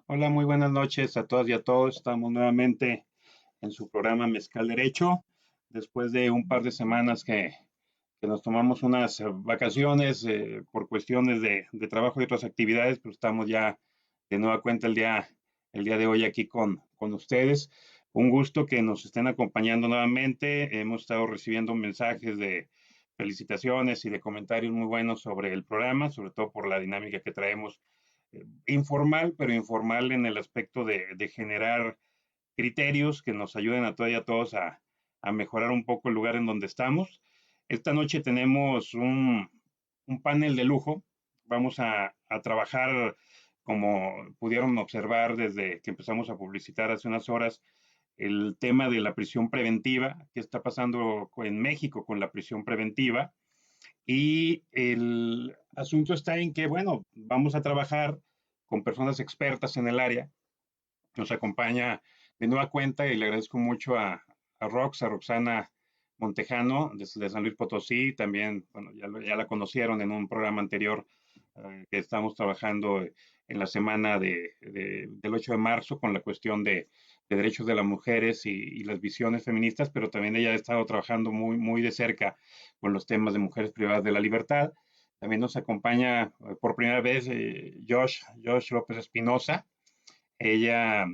Hola, muy buenas noches a todas y a todos. Estamos nuevamente en su programa Mezcal Derecho, después de un par de semanas que nos tomamos unas vacaciones por cuestiones de trabajo y otras actividades, pero estamos ya de nueva cuenta el día de hoy aquí con ustedes. Un gusto que nos estén acompañando nuevamente. Hemos estado recibiendo mensajes de felicitaciones y de comentarios muy buenos sobre el programa, sobre todo por la dinámica que traemos informal, pero informal en el aspecto de generar criterios que nos ayuden a todas y a todos a mejorar un poco el lugar en donde estamos. Esta noche tenemos un panel de lujo. Vamos a trabajar, como pudieron observar desde que empezamos a publicitar hace unas horas, el tema de la prisión preventiva, qué está pasando en México con la prisión preventiva. Y el asunto está en que, bueno, vamos a trabajar con personas expertas en el área. Nos acompaña de nueva cuenta y le agradezco mucho a Roxana Montejano de San Luis Potosí. También, bueno, ya la conocieron en un programa anterior que estamos trabajando en la semana del 8 de marzo con la cuestión de derechos de las mujeres y las visiones feministas, pero también ella ha estado trabajando muy de cerca con los temas de mujeres privadas de la libertad. También nos acompaña por primera vez Josh López Espinosa. Ella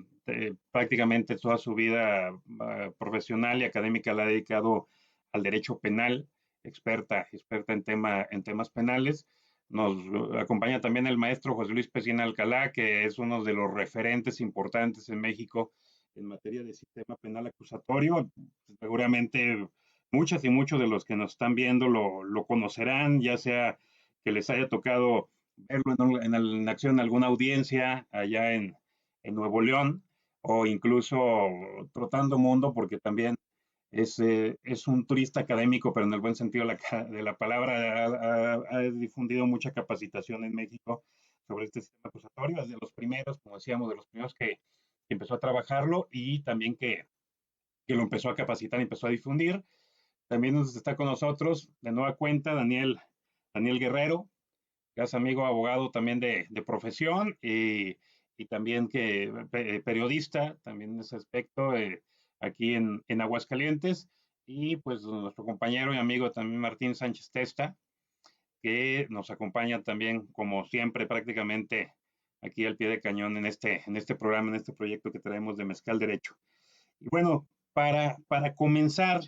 prácticamente toda su vida profesional y académica la ha dedicado al derecho penal, experta en temas penales. Nos acompaña también el maestro José Luis Pesina Alcalá, que es uno de los referentes importantes en México en materia de sistema penal acusatorio. Seguramente muchas y muchos de los que nos están viendo lo conocerán, ya sea que les haya tocado verlo en acción en alguna audiencia allá en Nuevo León, o incluso Trotando Mundo, porque también es un turista académico, pero en el buen sentido de la palabra, ha difundido mucha capacitación en México sobre este sistema acusatorio. Es de los primeros, como decíamos, de los primeros que empezó a trabajarlo y también que lo empezó a capacitar, empezó a difundir. También nos está con nosotros, de nueva cuenta, Daniel Guerrero, que es amigo abogado también de profesión y también que periodista, también en ese aspecto, aquí en Aguascalientes. Y pues nuestro compañero y amigo también Martín Sánchez Testa, que nos acompaña también, como siempre, prácticamente aquí al pie de cañón en este programa, en este proyecto que traemos de Mezcal Derecho. Y bueno, para comenzar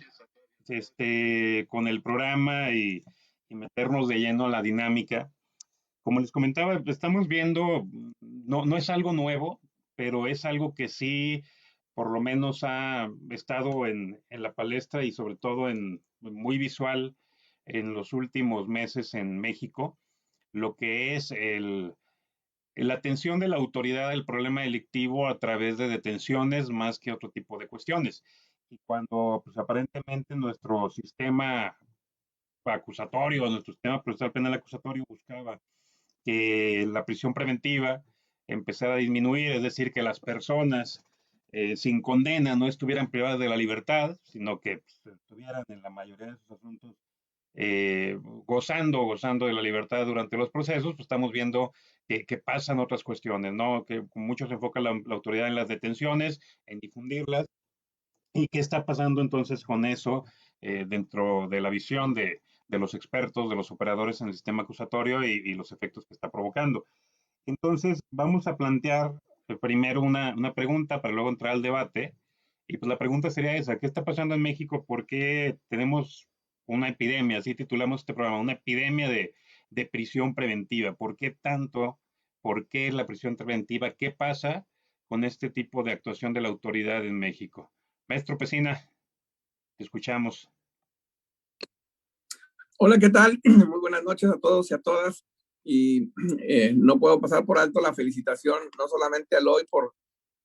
con el programa y meternos de lleno a la dinámica, como les comentaba, estamos viendo, no es algo nuevo, pero es algo que sí, por lo menos ha estado en la palestra y sobre todo muy visual en los últimos meses en México, lo que es la atención de la autoridad al problema delictivo a través de detenciones más que otro tipo de cuestiones. Y cuando pues, aparentemente nuestro sistema acusatorio, nuestro sistema procesal penal acusatorio buscaba que la prisión preventiva empezara a disminuir, es decir, que las personas sin condena no estuvieran privadas de la libertad, sino que pues, estuvieran en la mayoría de sus asuntos gozando de la libertad durante los procesos, pues estamos viendo que pasan otras cuestiones, ¿no? Que mucho se enfoca la autoridad en las detenciones, en difundirlas, y qué está pasando entonces con eso dentro de la visión de los expertos, de los operadores en el sistema acusatorio y los efectos que está provocando. Entonces, vamos a plantear primero una pregunta para luego entrar al debate. Y pues la pregunta sería esa, ¿qué está pasando en México? ¿Por qué tenemos una epidemia? Así titulamos este programa, una epidemia de prisión preventiva. ¿Por qué tanto? ¿Por qué la prisión preventiva? ¿Qué pasa con este tipo de actuación de la autoridad en México? Maestro Pesina, te escuchamos. Hola, ¿qué tal? Muy buenas noches a todos y a todas. Y no puedo pasar por alto la felicitación, no solamente a Eloy por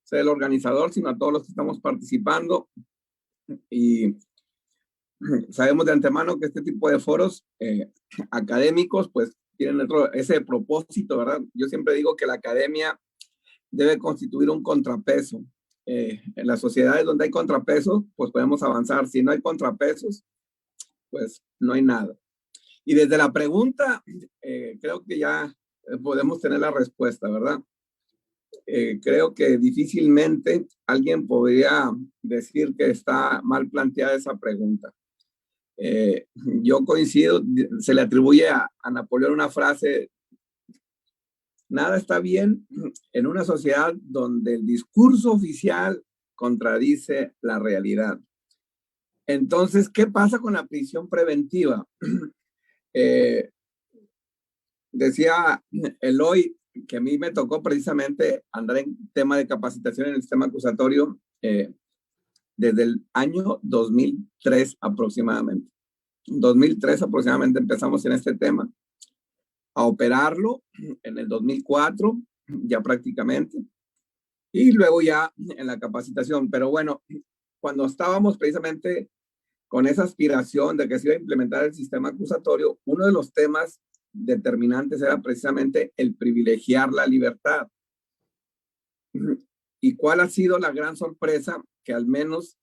ser el organizador, sino a todos los que estamos participando. Y sabemos de antemano que este tipo de foros académicos, pues, tienen ese propósito, ¿verdad? Yo siempre digo que la academia debe constituir un contrapeso. En las sociedades donde hay contrapesos, pues podemos avanzar. Si no hay contrapesos, pues no hay nada. Y desde la pregunta, creo que ya podemos tener la respuesta, ¿verdad? creo que difícilmente alguien podría decir que está mal planteada esa pregunta. Yo coincido, se le atribuye a Napoleón una frase: nada está bien en una sociedad donde el discurso oficial contradice la realidad. Entonces, ¿qué pasa con la prisión preventiva? Decía Eloy que a mí me tocó precisamente andar en tema de capacitación en el sistema acusatorio desde el año 2003 aproximadamente. 2003 aproximadamente empezamos en este tema, a operarlo en el 2004 ya prácticamente, y luego ya en la capacitación. Pero bueno, cuando estábamos precisamente con esa aspiración de que se iba a implementar el sistema acusatorio, uno de los temas determinantes era precisamente el privilegiar la libertad. ¿Y cuál ha sido la gran sorpresa? Que al menos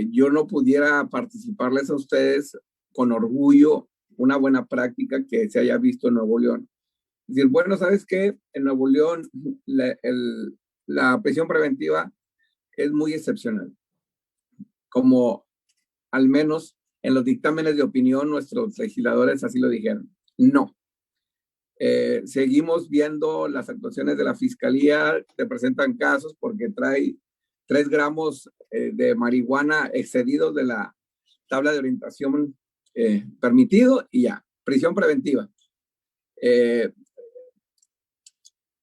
yo no pudiera participarles a ustedes con orgullo una buena práctica que se haya visto en Nuevo León. Es decir, bueno, ¿sabes qué? En Nuevo León la prisión preventiva es muy excepcional. Como al menos en los dictámenes de opinión nuestros legisladores así lo dijeron. No. Seguimos viendo las actuaciones de la fiscalía, te presentan casos porque trae 3 gramos de marihuana excedidos de la tabla de orientación permitido y ya, prisión preventiva.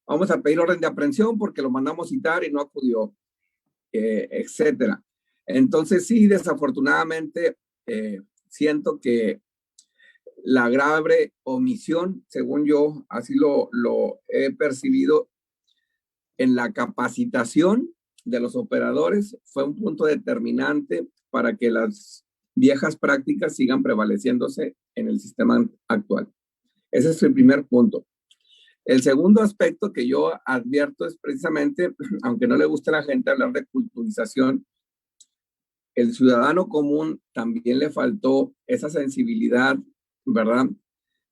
Vamos a pedir orden de aprehensión porque lo mandamos citar y no acudió, etcétera. Entonces sí, desafortunadamente siento que la grave omisión, según yo, así lo he percibido, en la capacitación de los operadores fue un punto determinante para que las viejas prácticas sigan prevaleciéndose en el sistema actual. Ese es el primer punto. El segundo aspecto que yo advierto es precisamente, aunque no le guste a la gente hablar de culturización, el ciudadano común también le faltó esa sensibilidad, ¿verdad?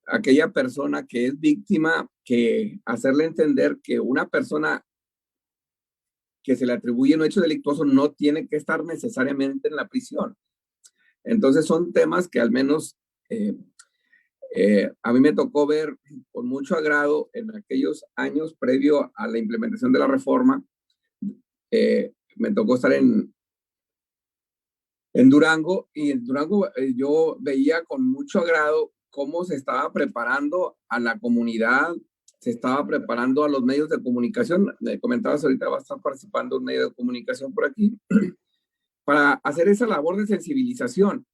Aquella persona que es víctima, que hacerle entender que una persona que se le atribuye un hecho delictuoso no tiene que estar necesariamente en la prisión. Entonces son temas que al menos a mí me tocó ver con mucho agrado en aquellos años previo a la implementación de la reforma. Me tocó estar en Durango, y en Durango yo veía con mucho agrado cómo se estaba preparando a la comunidad, se estaba preparando a los medios de comunicación. Me comentabas ahorita, va a estar participando un medio de comunicación por aquí, para hacer esa labor de sensibilización.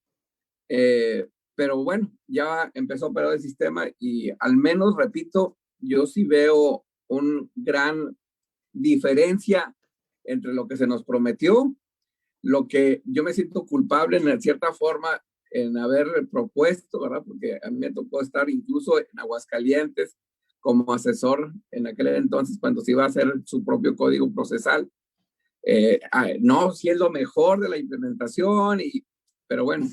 Pero bueno, ya empezó a operar el sistema y al menos, repito, yo sí veo una gran diferencia entre lo que se nos prometió, lo que yo me siento culpable en cierta forma en haber propuesto, ¿verdad? Porque a mí me tocó estar incluso en Aguascalientes como asesor en aquel entonces cuando se iba a hacer su propio código procesal. No, sí es lo mejor de la implementación, pero bueno,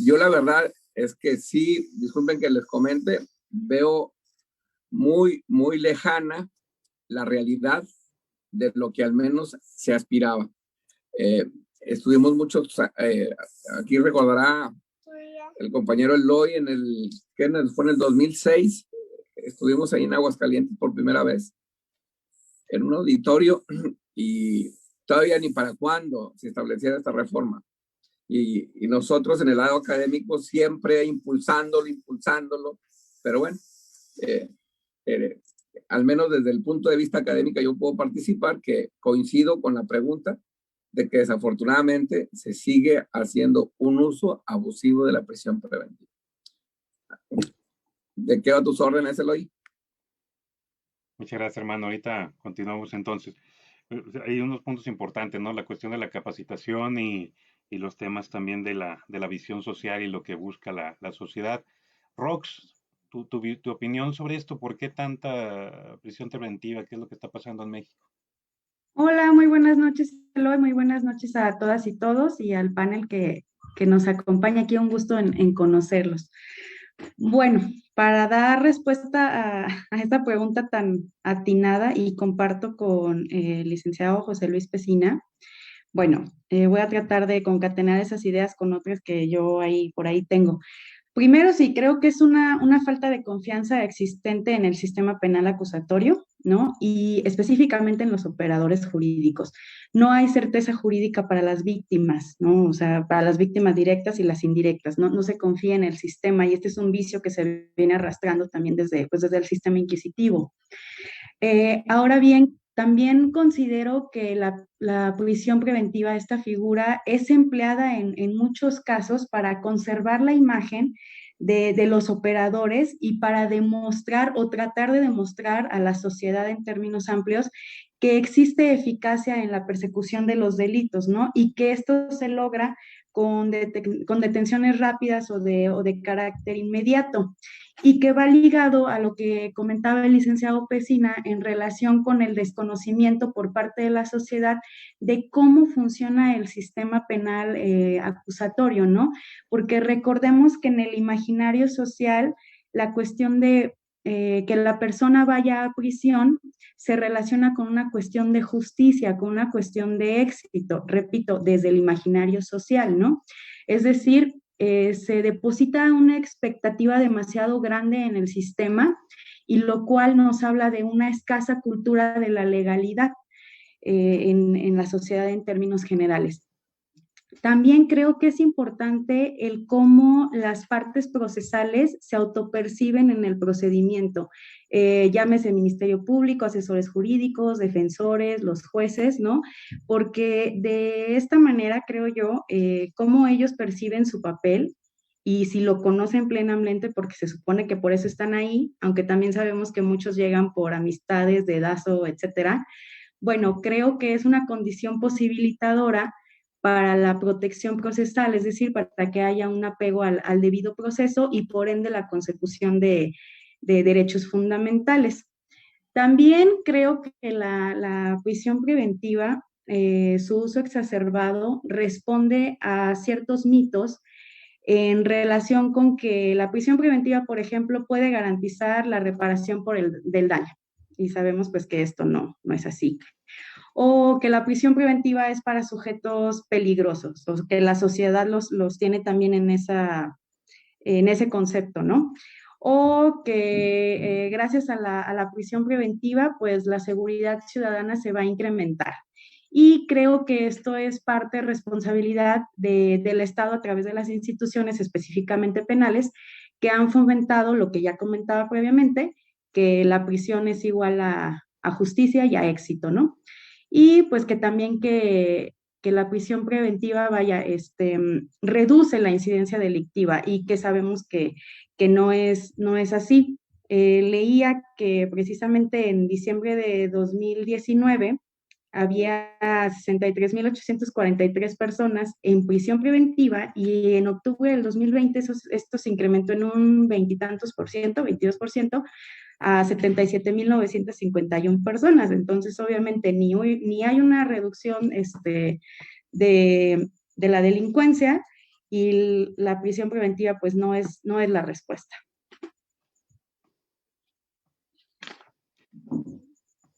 yo la verdad es que sí, disculpen que les comente, veo muy, muy lejana la realidad de lo que al menos se aspiraba. Estuvimos mucho, aquí recordará el compañero Eloy fue en el 2006, estuvimos ahí en Aguascalientes por primera vez, en un auditorio, y todavía ni para cuándo se estableciera esta reforma. Y nosotros en el lado académico siempre impulsándolo, pero bueno, al menos desde el punto de vista académico yo puedo participar que coincido con la pregunta de que desafortunadamente se sigue haciendo un uso abusivo de la prisión preventiva. ¿De qué va tus órdenes, Eloy? Muchas gracias, hermano. Ahorita continuamos entonces. Hay unos puntos importantes, ¿no? La cuestión de la capacitación y los temas también de la visión social y lo que busca la sociedad. Rox, tu opinión sobre esto, ¿por qué tanta prisión preventiva? ¿Qué es lo que está pasando en México? Hola, muy buenas noches, Eloy, muy buenas noches a todas y todos y al panel que nos acompaña aquí, un gusto en conocerlos. Bueno, para dar respuesta a esta pregunta tan atinada y comparto con el licenciado José Luis Pesina, bueno, voy a tratar de concatenar esas ideas con otras que yo ahí por ahí tengo. Primero, sí, creo que es una falta de confianza existente en el sistema penal acusatorio, ¿no? Y específicamente en los operadores jurídicos. No hay certeza jurídica para las víctimas, ¿no? O sea, para las víctimas directas y las indirectas, ¿no? No se confía en el sistema y este es un vicio que se viene arrastrando también desde, pues, desde el sistema inquisitivo. Ahora bien, también considero que la prisión preventiva, esta figura, es empleada en muchos casos para conservar la imagen de los operadores y para demostrar o tratar de demostrar a la sociedad en términos amplios que existe eficacia en la persecución de los delitos, ¿no? Y que esto se logra con detenciones rápidas o de carácter inmediato y que va ligado a lo que comentaba el licenciado Pesina en relación con el desconocimiento por parte de la sociedad de cómo funciona el sistema penal acusatorio, ¿no? Porque recordemos que en el imaginario social la cuestión de que la persona vaya a prisión se relaciona con una cuestión de justicia, con una cuestión de éxito, repito, desde el imaginario social, ¿no? Es decir, se deposita una expectativa demasiado grande en el sistema y lo cual nos habla de una escasa cultura de la legalidad en la sociedad en términos generales. También creo que es importante el cómo las partes procesales se autoperciben en el procedimiento. Llámese Ministerio Público, asesores jurídicos, defensores, los jueces, ¿no? Porque de esta manera, creo yo, cómo ellos perciben su papel y si lo conocen plenamente, porque se supone que por eso están ahí, aunque también sabemos que muchos llegan por amistades, dedazo, etcétera. Bueno, creo que es una condición posibilitadora para la protección procesal, es decir, para que haya un apego al debido proceso y por ende la consecución de derechos fundamentales. También creo que la prisión preventiva, su uso exacerbado, responde a ciertos mitos en relación con que la prisión preventiva, por ejemplo, puede garantizar la reparación del daño. Y sabemos pues que esto no es así o que la prisión preventiva es para sujetos peligrosos, o que la sociedad los tiene también en ese concepto, ¿no? O que gracias a la prisión preventiva, pues la seguridad ciudadana se va a incrementar. Y creo que esto es parte de responsabilidad del Estado a través de las instituciones, específicamente penales, que han fomentado lo que ya comentaba previamente, que la prisión es igual a justicia y a éxito, ¿no? Y pues que también que la prisión preventiva, vaya, reduce la incidencia delictiva y que sabemos que no es así. Leía que precisamente en diciembre de 2019 había 63.843 personas en prisión preventiva y en octubre del 2020 esto se incrementó en un veintitantos por ciento, 22%, a 77.951 personas. Entonces, obviamente, ni hay una reducción de la delincuencia y la prisión preventiva pues no es la respuesta.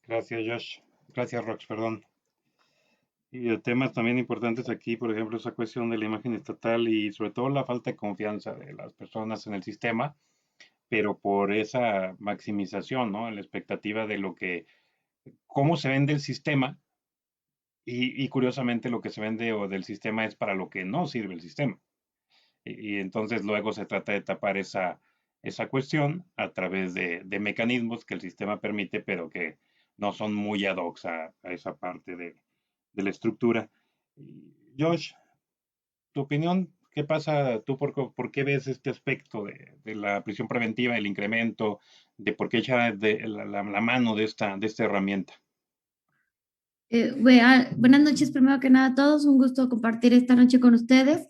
Gracias, Josh. Gracias, Rox, perdón. Y temas también importantes aquí, por ejemplo, esa cuestión de la imagen estatal y sobre todo la falta de confianza de las personas en el sistema, pero por esa maximización, ¿no? La expectativa de lo que, cómo se vende el sistema y curiosamente lo que se vende o del sistema es para lo que no sirve el sistema. Y entonces luego se trata de tapar esa cuestión a través de mecanismos que el sistema permite, pero que no son muy ad hoc a esa parte de la estructura. Josh, tu opinión, ¿qué pasa tú? ¿Por qué ves este aspecto de la prisión preventiva, el incremento, de por qué echar la mano de esta herramienta? Buenas noches, primero que nada a todos, un gusto compartir esta noche con ustedes.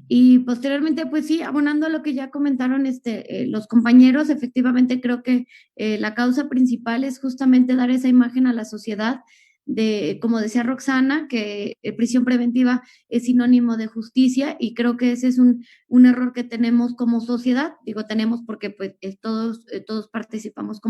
Y posteriormente, pues sí, abonando a lo que ya comentaron los compañeros, efectivamente creo que la causa principal es justamente dar esa imagen a la sociedad como decía Roxana, que prisión preventiva es sinónimo de justicia, y creo que ese es un error que tenemos como sociedad. Digo tenemos porque pues todos participamos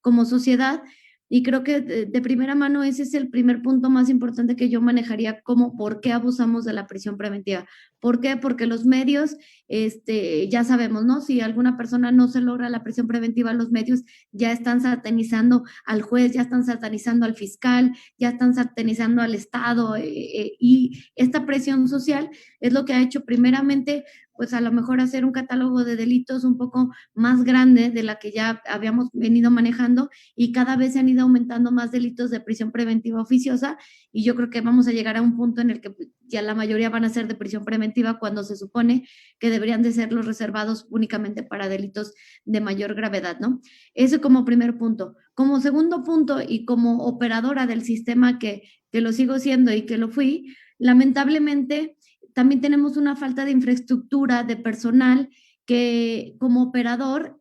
como sociedad. Y creo que de primera mano ese es el primer punto más importante que yo manejaría, como por qué abusamos de la prisión preventiva. ¿Por qué? Porque los medios, ya sabemos, ¿no? Si alguna persona no se logra la prisión preventiva, los medios ya están satanizando al juez, ya están satanizando al fiscal, ya están satanizando al Estado, y esta presión social es lo que ha hecho primeramente, pues a lo mejor hacer un catálogo de delitos un poco más grande de la que ya habíamos venido manejando, y cada vez se han ido aumentando más delitos de prisión preventiva oficiosa, y yo creo que vamos a llegar a un punto en el que ya la mayoría van a ser de prisión preventiva, cuando se supone que deberían de ser los reservados únicamente para delitos de mayor gravedad, ¿no? Eso como primer punto. Como segundo punto, y como operadora del sistema que lo sigo siendo y que lo fui, lamentablemente también tenemos una falta de infraestructura, de personal, que como operador,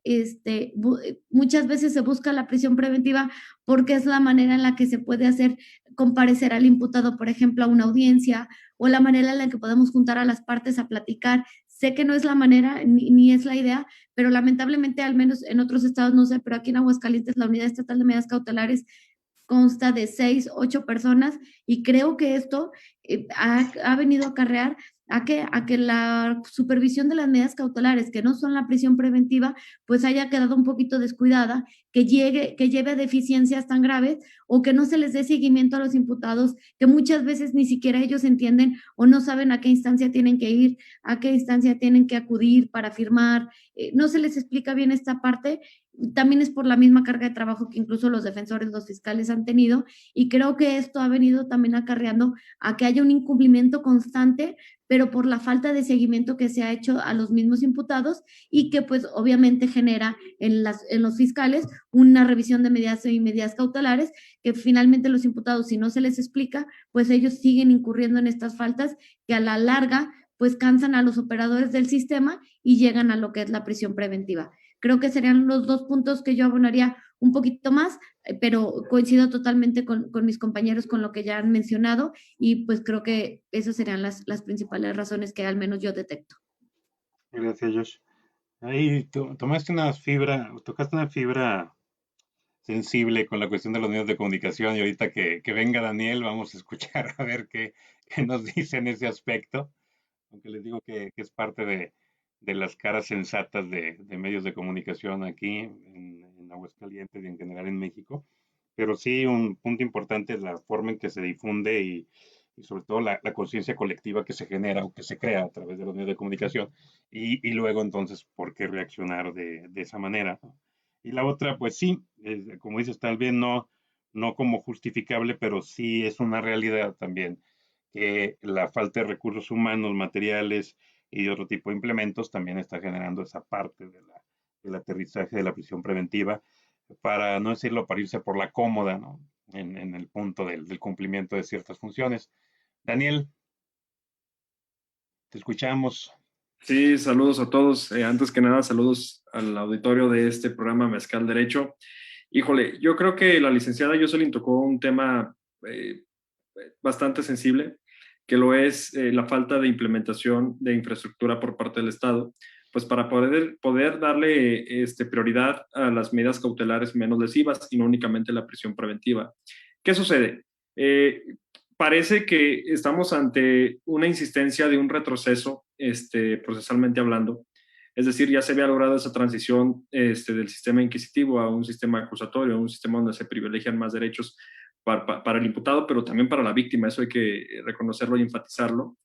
muchas veces se busca la prisión preventiva porque es la manera en la que se puede hacer comparecer al imputado, por ejemplo, a una audiencia, o la manera en la que podemos juntar a las partes a platicar. Sé que no es la manera ni es la idea, pero lamentablemente, al menos en otros estados, no sé, pero aquí en Aguascalientes la Unidad Estatal de Medidas Cautelares consta de 6, 8 personas, y creo que esto ha venido a acarrear a que la supervisión de las medidas cautelares, que no son la prisión preventiva, pues haya quedado un poquito descuidada, que lleve a deficiencias tan graves, o que no se les dé seguimiento a los imputados, que muchas veces ni siquiera ellos entienden o no saben a qué instancia tienen que ir, a qué instancia tienen que acudir para firmar. No se les explica bien esta parte. También es por la misma carga de trabajo que incluso los defensores, los fiscales han tenido, y creo que esto ha venido también acarreando a que haya un incumplimiento constante, pero por la falta de seguimiento que se ha hecho a los mismos imputados, y que pues obviamente genera en los fiscales una revisión de medidas y medidas cautelares, que finalmente los imputados, si no se les explica, pues ellos siguen incurriendo en estas faltas, que a la larga pues cansan a los operadores del sistema y llegan a lo que es la prisión preventiva. Creo que serían los dos puntos que yo abonaría un poquito más, pero coincido totalmente con mis compañeros con lo que ya han mencionado, y pues creo que esas serían las principales razones que al menos yo detecto. Gracias, Josh. Ahí tocaste una fibra sensible con la cuestión de los medios de comunicación, y ahorita que venga Daniel vamos a escuchar a ver qué nos dice en ese aspecto, aunque les digo que es parte de las caras sensatas de medios de comunicación aquí en Aguascalientes y en general en México. Pero sí, un punto importante es la forma en que se difunde y sobre todo la conciencia colectiva que se genera o que se crea a través de los medios de comunicación, y luego entonces por qué reaccionar de esa manera. Y la otra, pues sí, como dices, tal vez no como justificable, pero sí es una realidad también que la falta de recursos humanos, materiales y de otro tipo de implementos también está generando esa parte del aterrizaje de la prisión preventiva, para no decirlo, para irse por la cómoda, ¿no? En el punto del cumplimiento de ciertas funciones. Daniel, te escuchamos. Sí, saludos a todos. Antes que nada, saludos al auditorio de este programa Mezcal Derecho. Híjole, yo creo que la licenciada Jocelyn tocó un tema bastante sensible, que lo es la falta de implementación de infraestructura por parte del Estado, pues para poder darle prioridad a las medidas cautelares menos lesivas y no únicamente la prisión preventiva. ¿Qué sucede? Parece que estamos ante una insistencia de un retroceso procesalmente hablando. Es decir, ya se había logrado esa transición del sistema inquisitivo a un sistema acusatorio, a un sistema donde se privilegian más derechos para el imputado, pero también para la víctima. Eso hay que reconocerlo y enfatizarlo.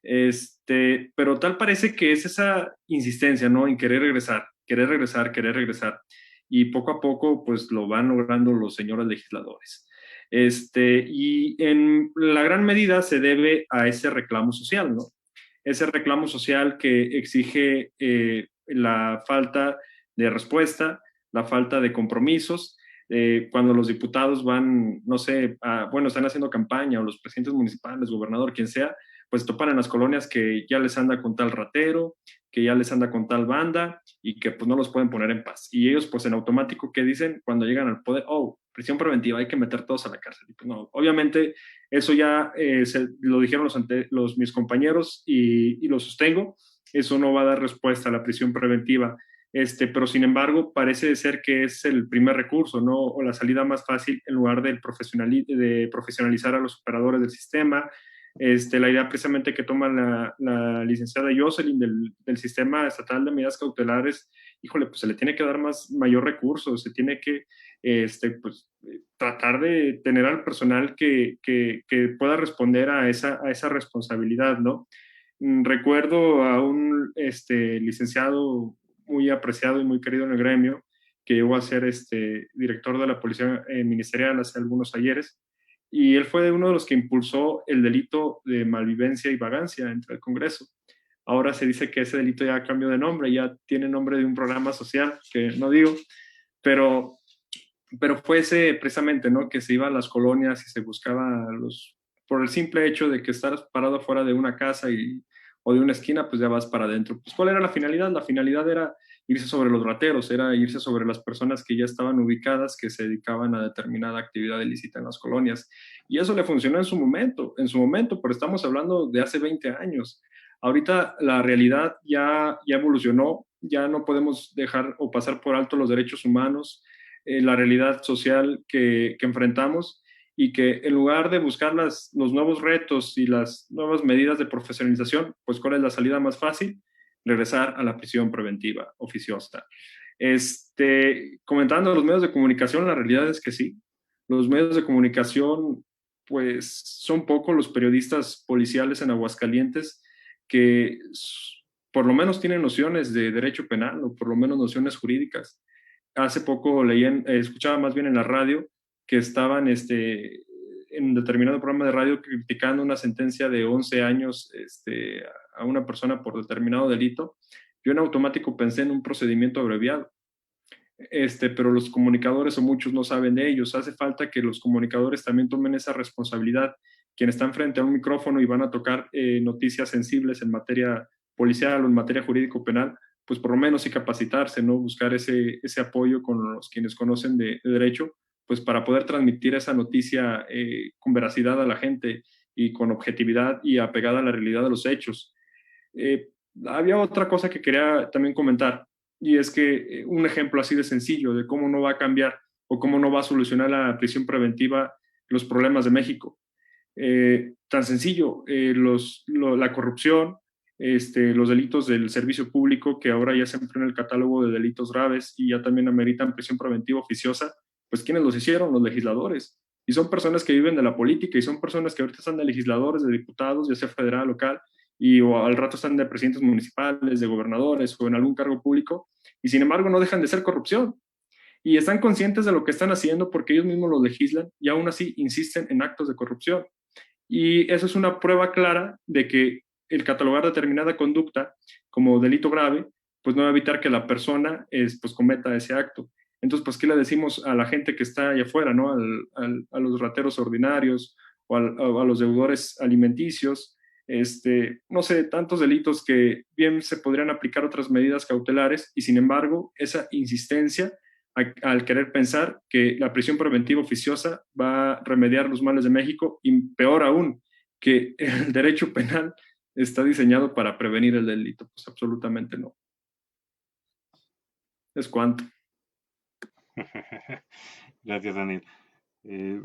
Pero tal parece que es esa insistencia, ¿no? En querer regresar. Y poco a poco, pues lo van logrando los señores legisladores. Y en la gran medida se debe a ese reclamo social, ¿no? Ese reclamo social que exige la falta de respuesta, la falta de compromisos. Cuando los diputados van, no sé, están haciendo campaña, o los presidentes municipales, gobernador, quien sea, pues topan en las colonias que ya les anda con tal ratero, que ya les anda con tal banda y que pues no los pueden poner en paz. Y ellos pues en automático, ¿qué dicen cuando llegan al poder? Oh, prisión preventiva, hay que meter todos a la cárcel. Y, pues, no, obviamente eso ya lo dijeron mis compañeros y lo sostengo, eso no va a dar respuesta a la prisión preventiva. Pero sin embargo, parece ser que es el primer recurso, ¿no? O la salida más fácil en lugar de profesionalizar a los operadores del sistema. La idea precisamente que toma la licenciada Jocelyn del Sistema Estatal de Medidas Cautelares, híjole, pues se le tiene que dar mayor recursos, se tiene que pues, tratar de tener al personal que pueda responder a esa responsabilidad, ¿no? Recuerdo a un licenciado muy apreciado y muy querido en el gremio, que llegó a ser director de la Policía Ministerial hace algunos ayeres, y él fue uno de los que impulsó el delito de malvivencia y vagancia entre el Congreso. Ahora se dice que ese delito ya cambió de nombre, ya tiene nombre de un programa social, que no digo, pero fue ese precisamente, ¿no? Que se iba a las colonias y se buscaba por el simple hecho de que estar parado fuera de una casa o de una esquina, pues ya vas para adentro. Pues, ¿cuál era la finalidad? La finalidad era irse sobre los rateros, era irse sobre las personas que ya estaban ubicadas, que se dedicaban a determinada actividad ilícita en las colonias. Y eso le funcionó en su momento, pero estamos hablando de hace 20 años. Ahorita la realidad ya evolucionó, ya no podemos dejar o pasar por alto los derechos humanos, la realidad social que enfrentamos, y que en lugar de buscar los nuevos retos y las nuevas medidas de profesionalización, pues ¿cuál es la salida más fácil? Regresar a la prisión preventiva oficiosa. Comentando los medios de comunicación, la realidad es que sí, los medios de comunicación, pues son pocos los periodistas policiales en Aguascalientes que por lo menos tienen nociones de derecho penal o por lo menos nociones jurídicas. Hace poco escuchaba más bien en la radio que estaban en un determinado programa de radio criticando una sentencia de 11 años a una persona por determinado delito. Yo en automático pensé en un procedimiento abreviado, pero los comunicadores o muchos no saben de ellos. Hace falta que los comunicadores también tomen esa responsabilidad. Quienes están frente a un micrófono y van a tocar noticias sensibles en materia policial o en materia jurídico-penal, pues por lo menos sí capacitarse, ¿no? Buscar ese apoyo con quienes conocen de derecho, pues para poder transmitir esa noticia con veracidad a la gente y con objetividad y apegada a la realidad de los hechos. Había otra cosa que quería también comentar, y es que un ejemplo así de sencillo de cómo no va a cambiar o cómo no va a solucionar la prisión preventiva los problemas de México. Tan sencillo, la corrupción, los delitos del servicio público, que ahora ya se entran en el catálogo de delitos graves y ya también ameritan prisión preventiva oficiosa, pues ¿quiénes los hicieron? Los legisladores. Y son personas que viven de la política y son personas que ahorita están de legisladores, de diputados, ya sea federal, local, o al rato están de presidentes municipales, de gobernadores o en algún cargo público, y sin embargo no dejan de ser corrupción. Y están conscientes de lo que están haciendo porque ellos mismos lo legislan y aún así insisten en actos de corrupción. Y eso es una prueba clara de que el catalogar determinada conducta como delito grave, pues no va a evitar que la persona pues cometa ese acto. Entonces, pues, ¿qué le decimos a la gente que está allá afuera, ¿no? A los rateros ordinarios o a los deudores alimenticios? No sé, tantos delitos que bien se podrían aplicar otras medidas cautelares y sin embargo, esa insistencia al querer pensar que la prisión preventiva oficiosa va a remediar los males de México y peor aún, que el derecho penal está diseñado para prevenir el delito. Pues absolutamente no. Es cuanto. Gracias, Daniel.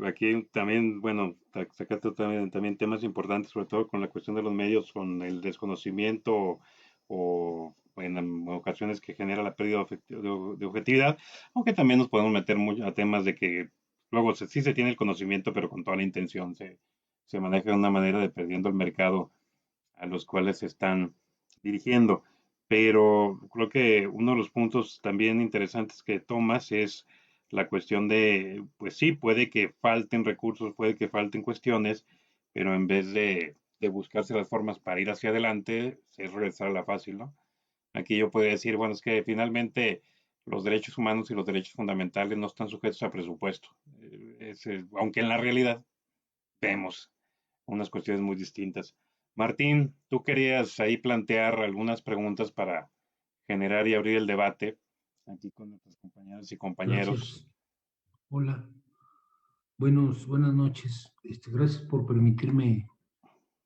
Aquí también, bueno, sacaste también temas importantes, sobre todo con la cuestión de los medios, con el desconocimiento o en ocasiones que genera la pérdida de objetividad, aunque también nos podemos meter mucho a temas de que luego sí se tiene el conocimiento, pero con toda la intención se maneja de una manera de perdiendo el mercado a los cuales se están dirigiendo. Pero creo que uno de los puntos también interesantes que tomas es la cuestión de, pues sí, puede que falten recursos, puede que falten cuestiones, pero en vez de buscarse las formas para ir hacia adelante, es regresar a la fácil, ¿no? Aquí yo podría decir, bueno, es que finalmente los derechos humanos y los derechos fundamentales no están sujetos a presupuesto. Aunque en la realidad vemos unas cuestiones muy distintas. Martín, tú querías ahí plantear algunas preguntas para generar y abrir el debate aquí con nuestros compañeros y compañeros. Gracias. Hola. Buenas noches. Gracias por permitirme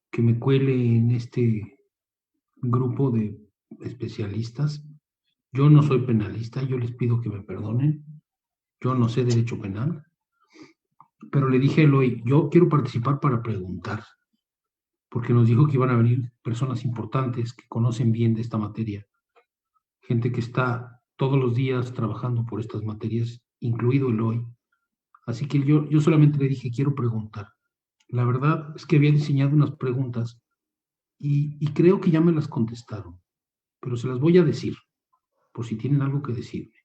que me cuele en este grupo de especialistas. Yo no soy penalista, yo les pido que me perdonen. Yo no sé derecho penal, pero le dije a Eloy, yo quiero participar para preguntar, porque nos dijo que iban a venir personas importantes que conocen bien de esta materia, gente que está todos los días trabajando por estas materias, incluido Eloy. Así que yo solamente le dije, quiero preguntar. La verdad es que había diseñado unas preguntas y creo que ya me las contestaron, pero se las voy a decir, por si tienen algo que decirme.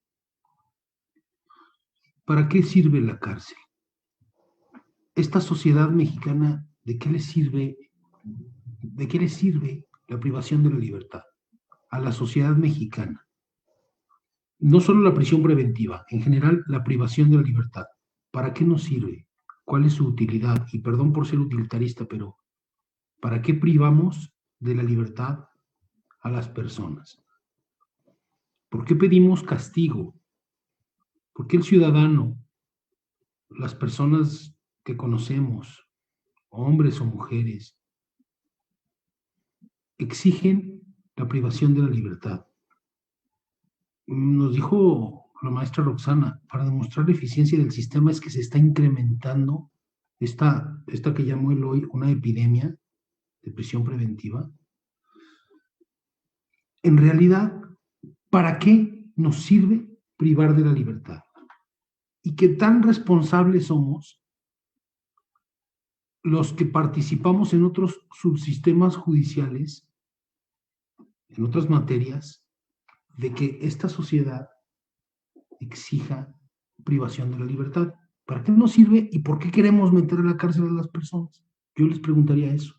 ¿Para qué sirve la cárcel? Esta sociedad mexicana, ¿de qué le sirve la privación de la libertad a la sociedad mexicana? No solo la prisión preventiva, en general la privación de la libertad. ¿Para qué nos sirve? ¿Cuál es su utilidad? Y perdón por ser utilitarista, pero ¿para qué privamos de la libertad a las personas? ¿Por qué pedimos castigo? ¿Por qué el ciudadano, las personas que conocemos, hombres o mujeres, exigen la privación de la libertad? Nos dijo la maestra Roxana, para demostrar la eficiencia del sistema es que se está incrementando esta que llamó Eloy una epidemia de prisión preventiva. En realidad, ¿para qué nos sirve privar de la libertad? ¿Y qué tan responsables somos los que participamos en otros subsistemas judiciales, en otras materias, de que esta sociedad exija privación de la libertad? ¿Para qué nos sirve y por qué queremos meter a la cárcel a las personas? Yo les preguntaría eso.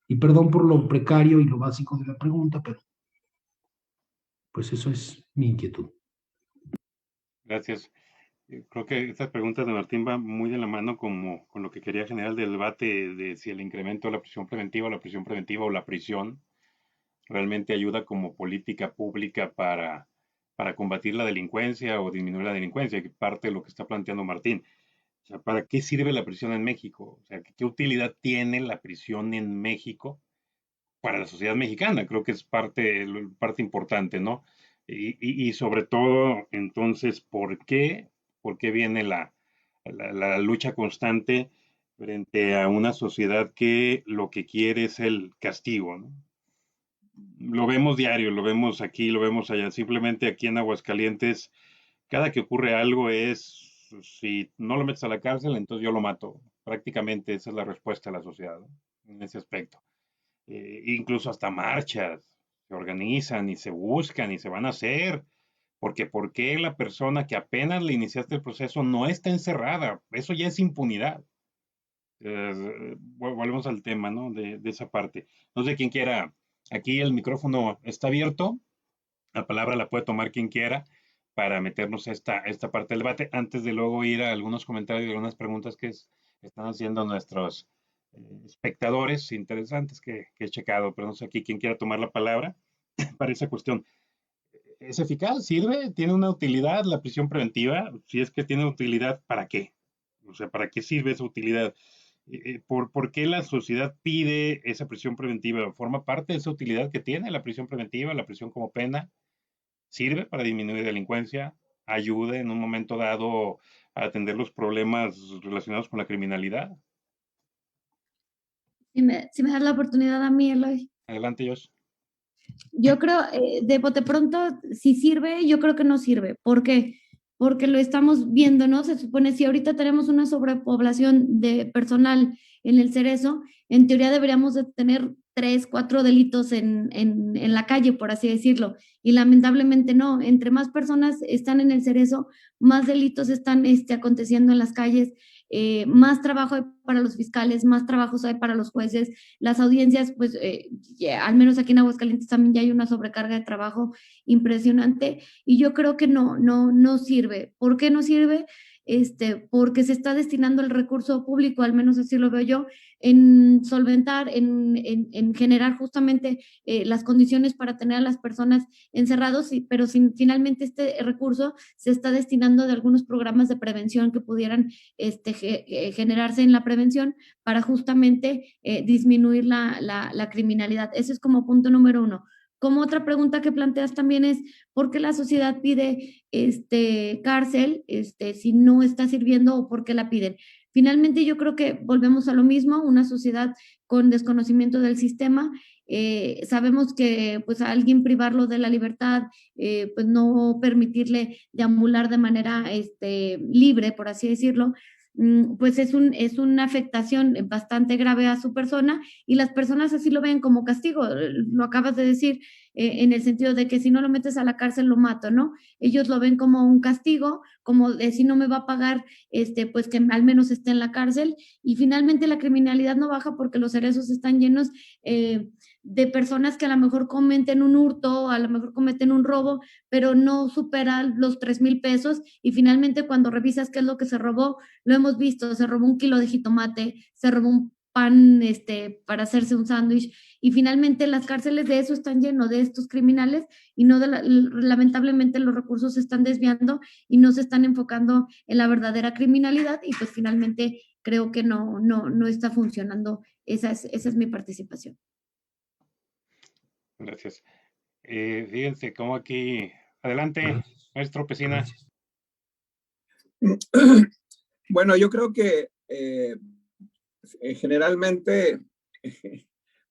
Y perdón por lo precario y lo básico de la pregunta, pero pues eso es mi inquietud. Gracias. Creo que estas preguntas de Martín van muy de la mano con lo que quería generar del debate de si el incremento de la prisión preventiva o la prisión realmente ayuda como política pública para combatir la delincuencia o disminuir la delincuencia, que parte de lo que está planteando Martín. O sea, ¿para qué sirve la prisión en México? O sea, ¿qué utilidad tiene la prisión en México para la sociedad mexicana? Creo que es parte importante, ¿no? Y sobre todo, entonces, ¿por qué viene la lucha constante frente a una sociedad que lo que quiere es el castigo, ¿no? Lo vemos diario, lo vemos aquí, lo vemos allá. Simplemente aquí en Aguascalientes, cada que ocurre algo es, si no lo metes a la cárcel, entonces yo lo mato. Prácticamente esa es la respuesta de la sociedad, ¿no? En ese aspecto. Incluso hasta marchas se organizan y se buscan y se van a hacer. Porque ¿por qué la persona que apenas le iniciaste el proceso no está encerrada? Eso ya es impunidad. Volvemos al tema, ¿no? De esa parte. No sé quién quiera. Aquí el micrófono está abierto. La palabra la puede tomar quien quiera para meternos a esta parte del debate. Antes de luego ir a algunos comentarios y algunas preguntas que están haciendo nuestros espectadores interesantes que he checado. Pero no sé aquí quién quiera tomar la palabra para esa cuestión. ¿Es eficaz? ¿Sirve? ¿Tiene una utilidad la prisión preventiva? Si es que tiene utilidad, ¿para qué? O sea, ¿para qué sirve esa utilidad? ¿Por qué la sociedad pide esa prisión preventiva? ¿Forma parte de esa utilidad que tiene la prisión preventiva, la prisión como pena? ¿Sirve para disminuir delincuencia? ¿Ayuda en un momento dado a atender los problemas relacionados con la criminalidad? Si me das la oportunidad a mí, Eloy. Adelante, Josh. Yo creo, de bote pronto, si sirve, yo creo que no sirve. ¿Por qué? Porque lo estamos viendo, ¿no? Se supone, si ahorita tenemos una sobrepoblación de personal en el Cerezo, en teoría deberíamos de tener 3, 4 delitos en la calle, por así decirlo. Y lamentablemente no. Entre más personas están en el Cerezo, más delitos están aconteciendo en las calles, más trabajo hay para los fiscales, más trabajos hay para los jueces. Las audiencias, pues, al menos aquí en Aguascalientes también ya hay una sobrecarga de trabajo impresionante y yo creo que no sirve. ¿Por qué no sirve? porque se está destinando el recurso público, al menos así lo veo yo, en solventar, en generar justamente las condiciones para tener a las personas encerrados, pero finalmente este recurso se está destinando de algunos programas de prevención que pudieran generarse en la prevención para justamente disminuir la criminalidad. Ese es como punto número uno. Como otra pregunta que planteas también es, ¿por qué la sociedad pide cárcel si no está sirviendo o por qué la piden? Finalmente yo creo que volvemos a lo mismo, una sociedad con desconocimiento del sistema. Sabemos que pues a alguien privarlo de la libertad, pues no permitirle deambular de manera libre, por así decirlo, pues es una afectación bastante grave a su persona y las personas así lo ven como castigo, lo acabas de decir, en el sentido de que si no lo metes a la cárcel lo mato, ¿no? Ellos lo ven como un castigo, como de si no me va a pagar, pues que al menos esté en la cárcel, y finalmente la criminalidad no baja porque los cerezos están llenos de personas que a lo mejor cometen un hurto, a lo mejor cometen un robo, pero no superan los 3,000 pesos, y finalmente cuando revisas qué es lo que se robó, lo hemos visto, se robó 1 kilo de jitomate, se robó un pan para hacerse un sándwich, y finalmente las cárceles de eso están llenos de estos criminales, y no lamentablemente los recursos se están desviando y no se están enfocando en la verdadera criminalidad, y pues finalmente creo que no está funcionando. Esa es mi participación. Gracias. Fíjense cómo aquí, adelante, Gracias. maestro Pesina. Gracias. Bueno, yo creo que generalmente,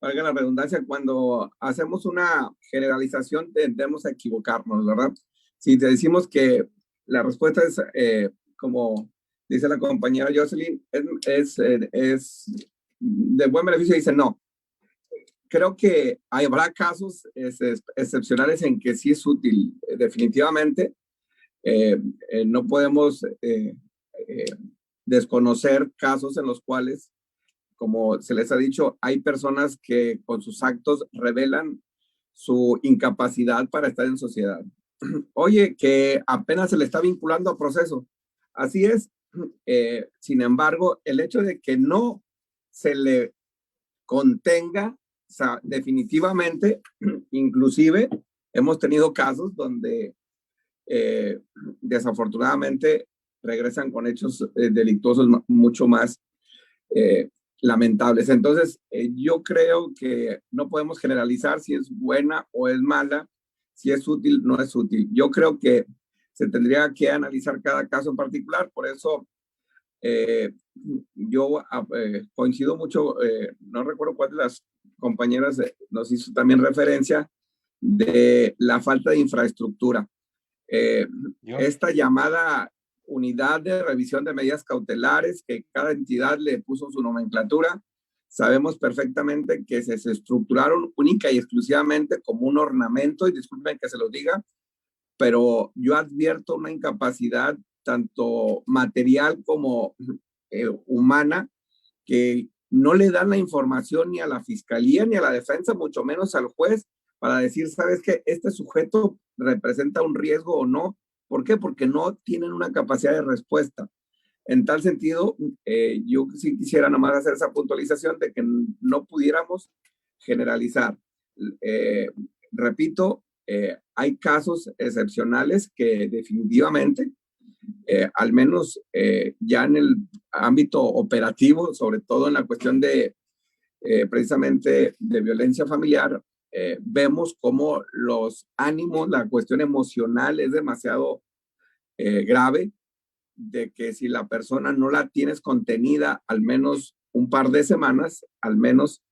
valga la redundancia, cuando hacemos una generalización tendemos a equivocarnos, ¿verdad? Si te decimos que la respuesta es, como dice la compañera Jocelyn, es de buen beneficio, dice no. Creo que habrá casos excepcionales en que sí es útil, definitivamente. No podemos desconocer casos en los cuales, como se les ha dicho, hay personas que con sus actos revelan su incapacidad para estar en sociedad. Oye, que apenas se le está vinculando a proceso. Así es. Sin embargo, el hecho de que no se le contenga, o sea, definitivamente, inclusive hemos tenido casos donde desafortunadamente regresan con hechos delictuosos mucho más lamentables. Entonces, yo creo que no podemos generalizar si es buena o es mala, si es útil o no es útil. Yo creo que se tendría que analizar cada caso en particular. Por eso yo coincido mucho, no recuerdo cuál de las compañeras nos hizo también referencia de la falta de infraestructura. Esta llamada unidad de revisión de medidas cautelares, que cada entidad le puso su nomenclatura, sabemos perfectamente que se estructuraron única y exclusivamente como un ornamento, y disculpen que se lo diga, pero yo advierto una incapacidad tanto material como humana, que no le dan la información ni a la fiscalía ni a la defensa, mucho menos al juez, para decir, ¿sabes qué? Este sujeto representa un riesgo o no. ¿Por qué? Porque no tienen una capacidad de respuesta. En tal sentido, yo sí quisiera nomás hacer esa puntualización de que no pudiéramos generalizar. Repito, hay casos excepcionales que definitivamente, al menos ya en el ámbito operativo, sobre todo en la cuestión de precisamente de violencia familiar, vemos cómo los ánimos, la cuestión emocional es demasiado grave, de que si la persona no la tienes contenida al menos un par de semanas, al menos,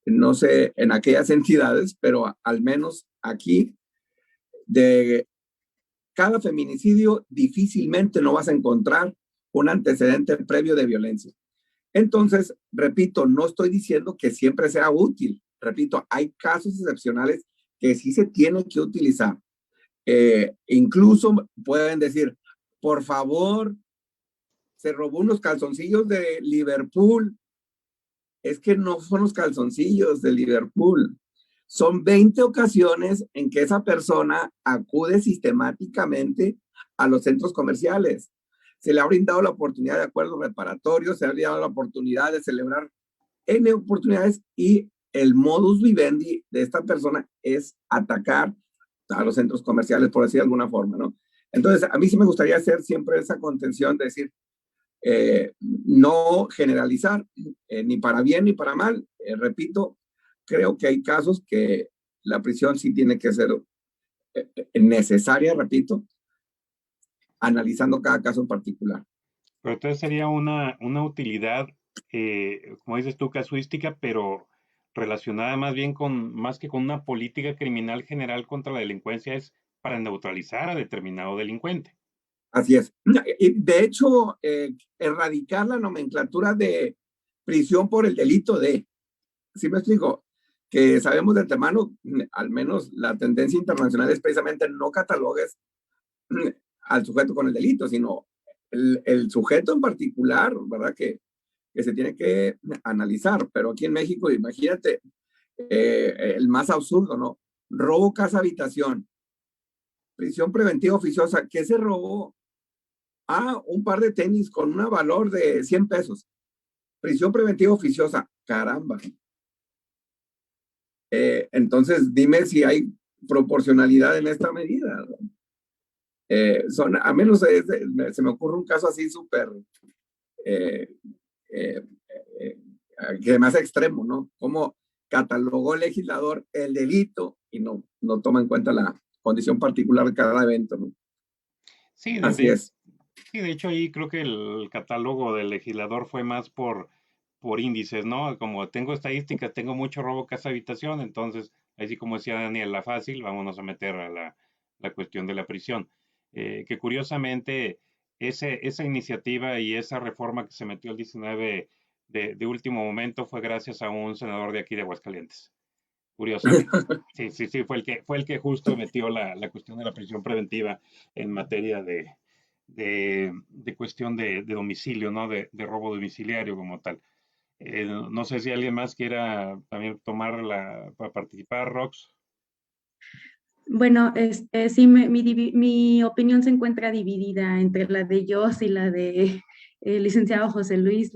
no sé, en aquellas entidades, pero al menos aquí, de cada feminicidio difícilmente no vas a encontrar un antecedente previo de violencia. Entonces, repito, no estoy diciendo que siempre sea útil. Repito, hay casos excepcionales que sí se tienen que utilizar. Incluso pueden decir, por favor, se robó unos calzoncillos de Liverpool. Es que no son los calzoncillos de Liverpool. Son 20 ocasiones en que esa persona acude sistemáticamente a los centros comerciales. se le ha brindado la oportunidad de acuerdos reparatorios, se le ha brindado la oportunidad de celebrar N oportunidades y el modus vivendi de esta persona es atacar a los centros comerciales, por decir de alguna forma, ¿no? Entonces, a mí sí me gustaría hacer siempre esa contención de decir, no generalizar, ni para bien ni para mal. Repito, creo que hay casos que la prisión sí tiene que ser necesaria, repito, analizando cada caso en particular. Pero entonces sería una utilidad, como dices tú, casuística, pero relacionada más bien con, más que con una política criminal general contra la delincuencia, es para neutralizar a determinado delincuente. Así es. De hecho, erradicar la nomenclatura de prisión por el delito de, ¿sí me explico? Que sabemos de antemano, al menos la tendencia internacional es precisamente no catalogues al sujeto con el delito, sino el sujeto en particular, ¿verdad? Que se tiene que analizar. Pero aquí en México, imagínate, el más absurdo, ¿no? Robo, casa, habitación, prisión preventiva oficiosa. ¿Qué se robó? Ah, un par de tenis con un valor de 100 pesos. Prisión preventiva oficiosa. Caramba. Entonces, dime si hay proporcionalidad en esta medida. A menos se me ocurre un caso así súper, que más extremo, ¿no? Cómo catalogó el legislador el delito y no toma en cuenta la condición particular de cada evento, ¿no? Sí, Así es. Sí, de hecho ahí creo que el catálogo del legislador fue más por índices, ¿no? Como tengo estadísticas, tengo mucho robo casa habitación, entonces, así como decía Daniel, la fácil, vámonos a meter a la cuestión de la prisión. Que curiosamente, esa iniciativa y esa reforma que se metió el 19 de último momento fue gracias a un senador de aquí de Aguascalientes. Curiosamente. Sí, fue el que justo metió la cuestión de la prisión preventiva en materia de cuestión de domicilio, ¿no? De robo domiciliario como tal. No sé si alguien más quiera también para participar, Rox. Bueno, sí, mi opinión se encuentra dividida entre la de Jos y la de licenciado José Luis,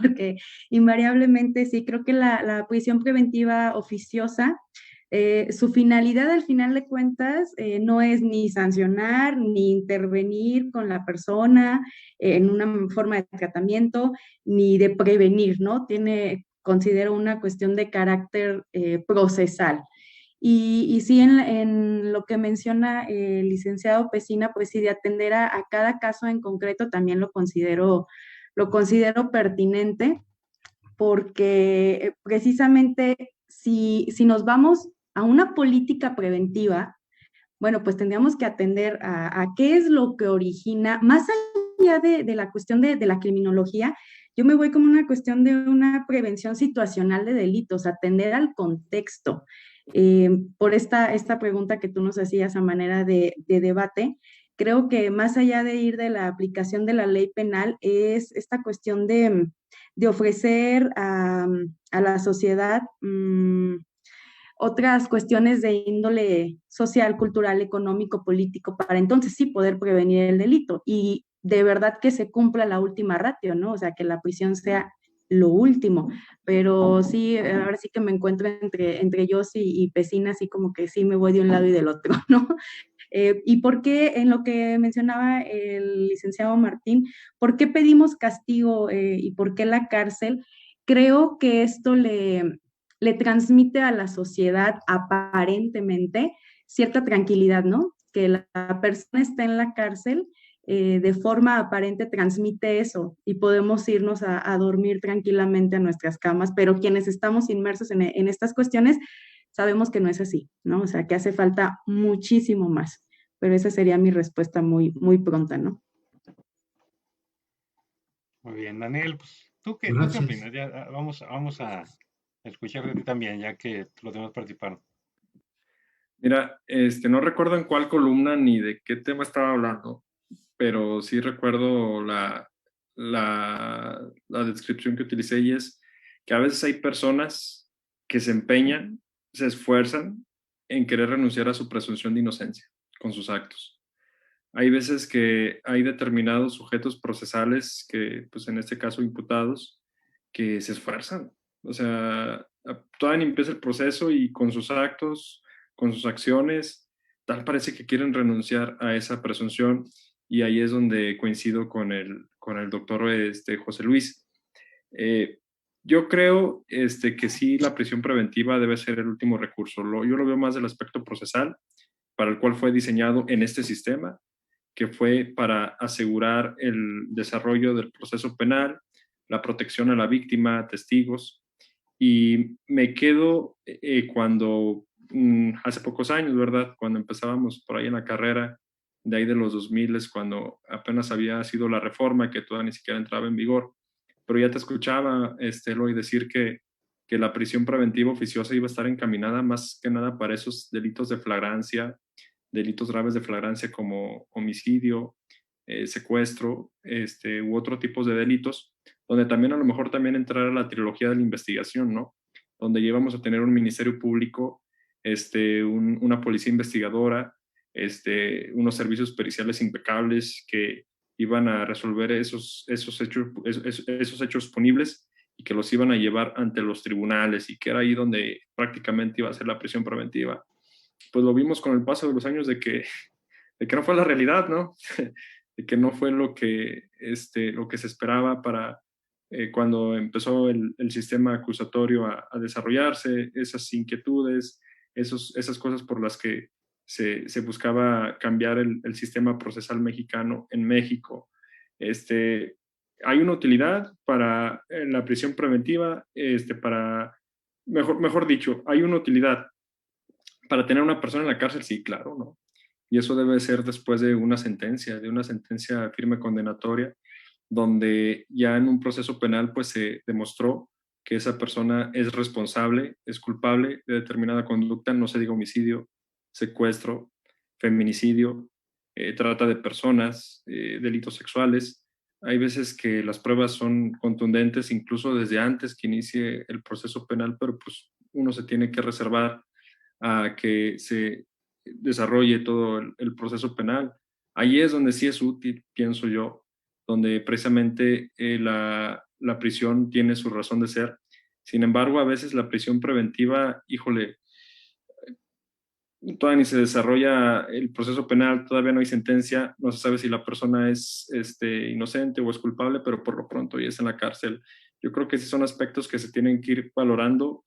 porque invariablemente sí, creo que la prisión preventiva oficiosa, su finalidad al final de cuentas no es ni sancionar ni intervenir con la persona en una forma de tratamiento, ni de prevenir, ¿no? Considero una cuestión de carácter procesal. Y sí, en lo que menciona el licenciado Pesina, pues sí, de atender a cada caso en concreto también lo considero pertinente, porque precisamente si nos vamos a una política preventiva, bueno, pues tendríamos que atender a qué es lo que origina, más allá de la cuestión de la criminología, yo me voy como una cuestión de una prevención situacional de delitos, atender al contexto. Por esta pregunta que tú nos hacías a manera de debate, creo que más allá de ir de la aplicación de la ley penal, es esta cuestión de ofrecer a la sociedad otras cuestiones de índole social, cultural, económico, político, para entonces sí poder prevenir el delito y de verdad que se cumpla la última ratio, ¿no? O sea, que la prisión sea lo último, pero sí, ahora sí que me encuentro entre yo y Pesina, así como que sí me voy de un lado y del otro, ¿no? ¿Y por qué, en lo que mencionaba el licenciado Martín, por qué pedimos castigo y por qué la cárcel? Creo que esto le transmite a la sociedad aparentemente cierta tranquilidad, ¿no? Que la persona está en la cárcel, de forma aparente transmite eso y podemos irnos a dormir tranquilamente a nuestras camas, pero quienes estamos inmersos en estas cuestiones sabemos que no es así, ¿no? O sea, que hace falta muchísimo más, pero esa sería mi respuesta muy, muy pronta, ¿no? Muy bien, Daniel, pues, ¿tú qué Gracias. opinas? Ya, vamos a escuchar de ti también, ya que los demás participaron. Mira, no recuerdo en cuál columna ni de qué tema estaba hablando, pero sí recuerdo la descripción que utilicé y es que a veces hay personas que se empeñan, se esfuerzan en querer renunciar a su presunción de inocencia con sus actos. Hay veces que hay determinados sujetos procesales que, pues en este caso imputados, que se esfuerzan. O sea, todavía ni empieza el proceso y con sus actos, con sus acciones, tal parece que quieren renunciar a esa presunción, y ahí es donde coincido con el doctor José Luis. Eh, yo creo que sí, la prisión preventiva debe ser el último recurso. Yo lo veo más del aspecto procesal, para el cual fue diseñado en este sistema, que fue para asegurar el desarrollo del proceso penal, la protección a la víctima, testigos. Y me quedo cuando, hace pocos años, ¿verdad? Cuando empezábamos por ahí en la carrera, de ahí de los 2000, cuando apenas había sido la reforma, que todavía ni siquiera entraba en vigor, pero ya te escuchaba, Eloy, decir que la prisión preventiva oficiosa iba a estar encaminada más que nada para esos delitos de flagrancia, delitos graves de flagrancia como homicidio, secuestro, u otro tipo de delitos, donde también a lo mejor también entrará la trilogía de la investigación, ¿no? Donde llevamos a tener un ministerio público, una policía investigadora, unos servicios periciales impecables que iban a resolver esos hechos punibles y que los iban a llevar ante los tribunales, y que era ahí donde prácticamente iba a ser la prisión preventiva. Pues lo vimos con el paso de los años de que no fue la realidad, ¿no? De que no fue lo que se esperaba para cuando empezó el sistema acusatorio a desarrollarse, esas inquietudes, esas cosas por las que se buscaba cambiar el sistema procesal mexicano en México. Hay una utilidad para la prisión preventiva, mejor dicho, hay una utilidad para tener una persona en la cárcel, sí, claro, ¿no? Y eso debe ser después de una sentencia firme condenatoria, donde ya en un proceso penal pues se demostró que esa persona es responsable, es culpable de determinada conducta, no se diga homicidio, secuestro, feminicidio, trata de personas, delitos sexuales. Hay veces que las pruebas son contundentes incluso desde antes que inicie el proceso penal, pero pues uno se tiene que reservar a que se desarrolle todo el proceso penal. Ahí es donde sí es útil, pienso yo, donde precisamente la prisión tiene su razón de ser. Sin embargo, a veces la prisión preventiva, híjole, todavía ni se desarrolla el proceso penal, todavía no hay sentencia, no se sabe si la persona es inocente o es culpable, pero por lo pronto ya está en la cárcel. Yo creo que sí son aspectos que se tienen que ir valorando,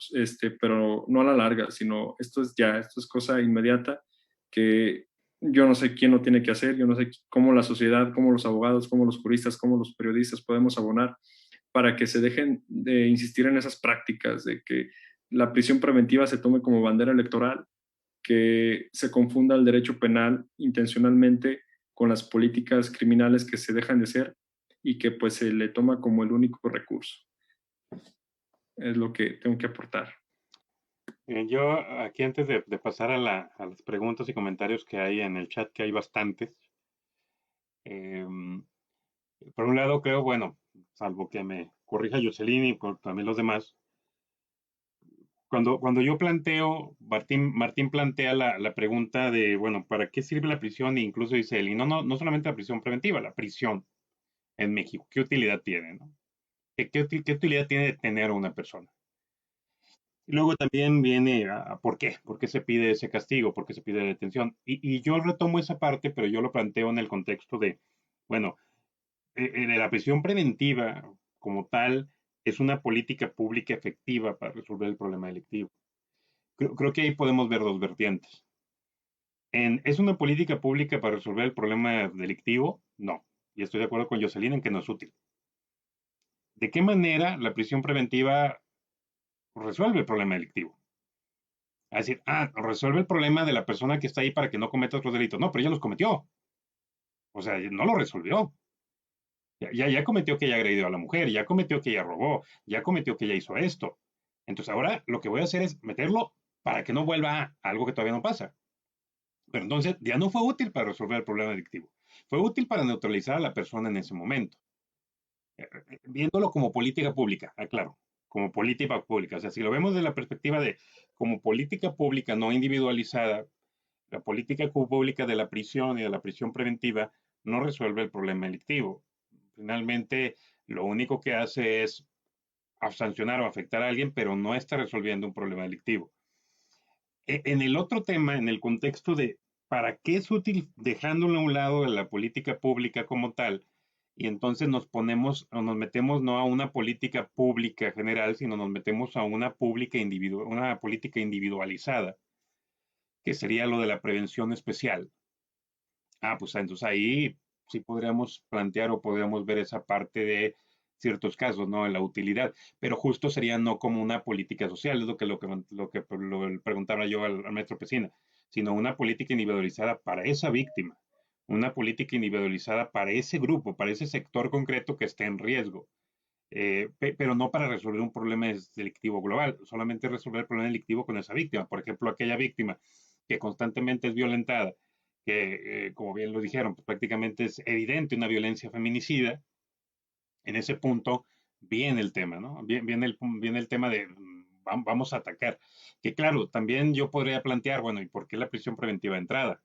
pero no a la larga, sino esto es cosa inmediata, que yo no sé quién lo tiene que hacer, yo no sé cómo la sociedad, cómo los abogados, cómo los juristas, cómo los periodistas podemos abonar para que se dejen de insistir en esas prácticas de que la prisión preventiva se tome como bandera electoral, que se confunda el derecho penal intencionalmente con las políticas criminales que se dejan de hacer, y que pues se le toma como el único recurso. Es lo que tengo que aportar. Yo aquí antes de pasar a las preguntas y comentarios que hay en el chat, que hay bastantes, por un lado creo, bueno, salvo que me corrija Jocelyn y también los demás, cuando yo planteo, Martín plantea la pregunta de, bueno, ¿para qué sirve la prisión? E incluso dice él, y no solamente la prisión preventiva, la prisión en México, ¿qué utilidad tiene, no? ¿Qué utilidad tiene tener a una persona? Y luego también viene a ¿por qué? ¿Por qué se pide ese castigo? ¿Por qué se pide detención? Y yo retomo esa parte, pero yo lo planteo en el contexto de, bueno, la prisión preventiva como tal es una política pública efectiva para resolver el problema delictivo. Creo que ahí podemos ver dos vertientes. ¿Es una política pública para resolver el problema delictivo? No. Y estoy de acuerdo con Jocelyn en que no es útil. ¿De qué manera la prisión preventiva resuelve el problema delictivo? Es decir, resuelve el problema de la persona que está ahí para que no cometa otros delitos. No, pero ella los cometió. O sea, no lo resolvió. Ya cometió que ella agredió a la mujer, ya cometió que ella robó, ya cometió que ella hizo esto. Entonces ahora lo que voy a hacer es meterlo para que no vuelva a algo que todavía no pasa. Pero entonces ya no fue útil para resolver el problema delictivo. Fue útil para neutralizar a la persona en ese momento. Viéndolo como política pública, claro, como política pública. O sea, si lo vemos desde la perspectiva de como política pública no individualizada, La política pública de la prisión y de la prisión preventiva no resuelve el problema delictivo. Finalmente, lo único que hace es sancionar o afectar a alguien, pero no está resolviendo un problema delictivo. En el otro tema, en el contexto de para qué es útil dejándolo a un lado de la política pública como tal, y entonces nos ponemos o nos metemos no a una política pública general, sino nos metemos a una una política individualizada, que sería lo de la prevención especial. Pues entonces ahí sí podríamos plantear o podríamos ver esa parte de ciertos casos, ¿no? En la utilidad, pero justo sería no como una política social, es lo preguntaba yo al maestro Pesina, sino una política individualizada para esa víctima, una política individualizada para ese grupo, para ese sector concreto que esté en riesgo, pero no para resolver un problema delictivo global, solamente resolver el problema delictivo con esa víctima. Por ejemplo, aquella víctima que constantemente es violentada, que como bien lo dijeron, pues prácticamente es evidente una violencia feminicida. En ese punto viene el tema, ¿no? Viene el tema de vamos a atacar. Que claro, también yo podría plantear, bueno, ¿y por qué la prisión preventiva de entrada?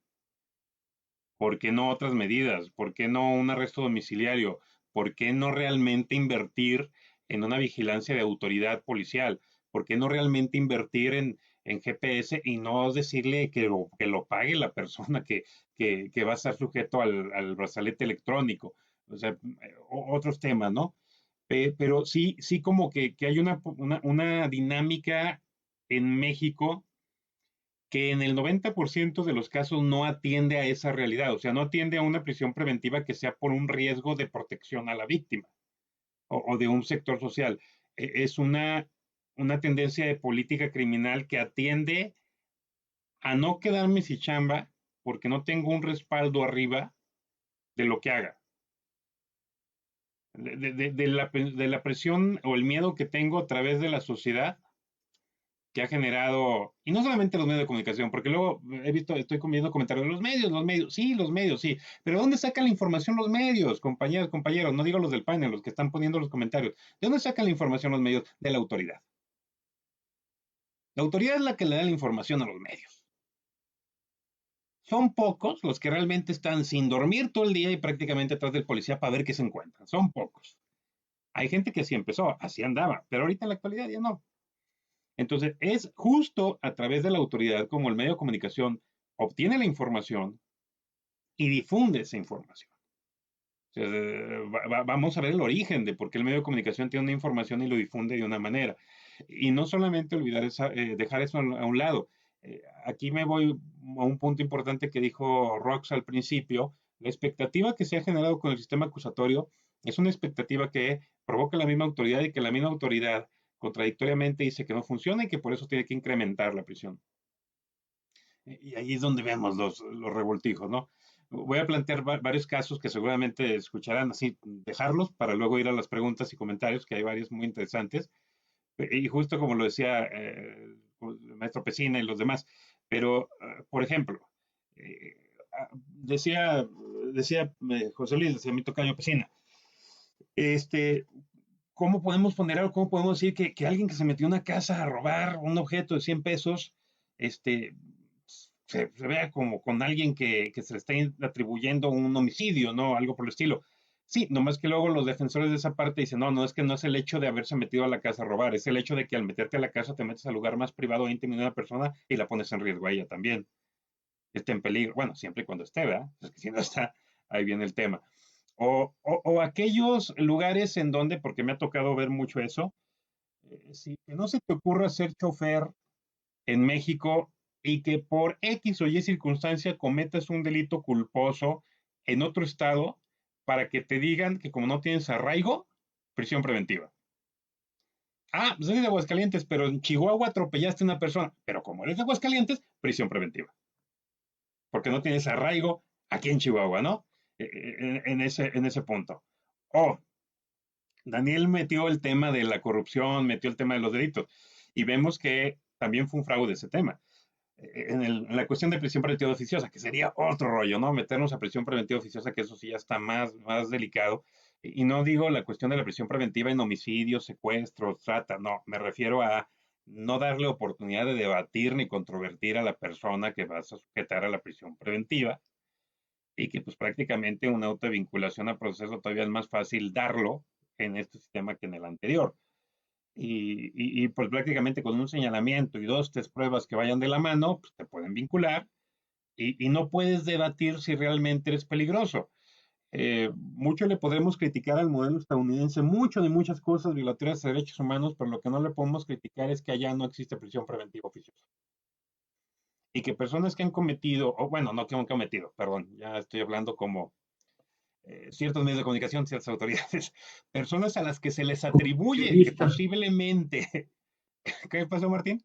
¿Por qué no otras medidas? ¿Por qué no un arresto domiciliario? ¿Por qué no realmente invertir en una vigilancia de autoridad policial? ¿Por qué no realmente invertir en GPS y no decirle que lo pague la persona que va a estar sujeto al brazalete electrónico? O sea, otros temas, ¿no? Pero sí, sí como que hay una dinámica en México que en el 90% de los casos no atiende a esa realidad, o sea, no atiende a una prisión preventiva que sea por un riesgo de protección a la víctima o de un sector social. Es una tendencia de política criminal que atiende a no quedarme sin chamba porque no tengo un respaldo arriba de lo que haga. De la presión o el miedo que tengo a través de la sociedad que ha generado, y no solamente los medios de comunicación, porque luego estoy viendo comentarios de los medios, sí, pero ¿dónde sacan la información los medios, compañeros? No digo los del panel, los que están poniendo los comentarios. ¿De dónde sacan la información los medios? De la autoridad. La autoridad es la que le da la información a los medios. Son pocos los que realmente están sin dormir todo el día y prácticamente atrás del policía para ver qué se encuentran. Son pocos. Hay gente que así empezó, así andaba, pero ahorita en la actualidad ya no. Entonces, es justo a través de la autoridad como el medio de comunicación obtiene la información y difunde esa información. O sea, vamos a ver el origen de por qué el medio de comunicación tiene una información y lo difunde de una manera. Y no solamente dejar eso a un lado. Aquí me voy a un punto importante que dijo Rox al principio. La expectativa que se ha generado con el sistema acusatorio es una expectativa que provoca la misma autoridad y que la misma autoridad contradictoriamente dice que no funciona y que por eso tiene que incrementar la prisión. Y ahí es donde vemos los revoltijos, ¿no? Voy a plantear varios casos que seguramente escucharán, así dejarlos para luego ir a las preguntas y comentarios, que hay varios muy interesantes. Y justo como lo decía el maestro Pesina y los demás, pero, por ejemplo, decía José Luis, decía mi tocayo Pesina, ¿cómo podemos poner, cómo podemos decir que alguien que se metió en una casa a robar un objeto de 100 pesos, se vea como con alguien que se le está atribuyendo un homicidio, ¿no? Algo por el estilo. Sí, nomás que luego los defensores de esa parte dicen, no, es que no es el hecho de haberse metido a la casa a robar, es el hecho de que al meterte a la casa te metes al lugar más privado e íntimo de una persona y la pones en riesgo a ella también. Está en peligro, bueno, siempre y cuando esté, ¿verdad? Es que si no está, ahí viene el tema. O aquellos lugares en donde, porque me ha tocado ver mucho eso, si que no se te ocurra ser chofer en México y que por X o Y circunstancia cometas un delito culposo en otro estado para que te digan que como no tienes arraigo, prisión preventiva. Pues eres de Aguascalientes, pero en Chihuahua atropellaste a una persona, pero como eres de Aguascalientes, prisión preventiva. Porque no tienes arraigo aquí en Chihuahua, ¿no? En ese punto. Daniel metió el tema de la corrupción, metió el tema de los delitos, y vemos que también fue un fraude ese tema. En la cuestión de prisión preventiva oficiosa, que sería otro rollo, ¿no? Meternos a prisión preventiva oficiosa, que eso sí ya está más delicado. Y no digo la cuestión de la prisión preventiva en homicidios, secuestros, trata, no, me refiero a no darle oportunidad de debatir ni controvertir a la persona que vas a sujetar a la prisión preventiva, y que pues prácticamente una autovinculación a proceso todavía es más fácil darlo en este sistema que en el anterior. Y pues prácticamente con un señalamiento y 2, 3 pruebas que vayan de la mano, pues te pueden vincular y no puedes debatir si realmente eres peligroso. Mucho le podemos criticar al modelo estadounidense, mucho de muchas cosas violatorias de derechos humanos, pero lo que no le podemos criticar es que allá no existe prisión preventiva oficiosa. Y que personas que han cometido, o bueno, no que han cometido, perdón, ya estoy hablando como ciertos medios de comunicación, ciertas autoridades, personas a las que se les atribuye que posiblemente... ¿Qué pasó, Martín?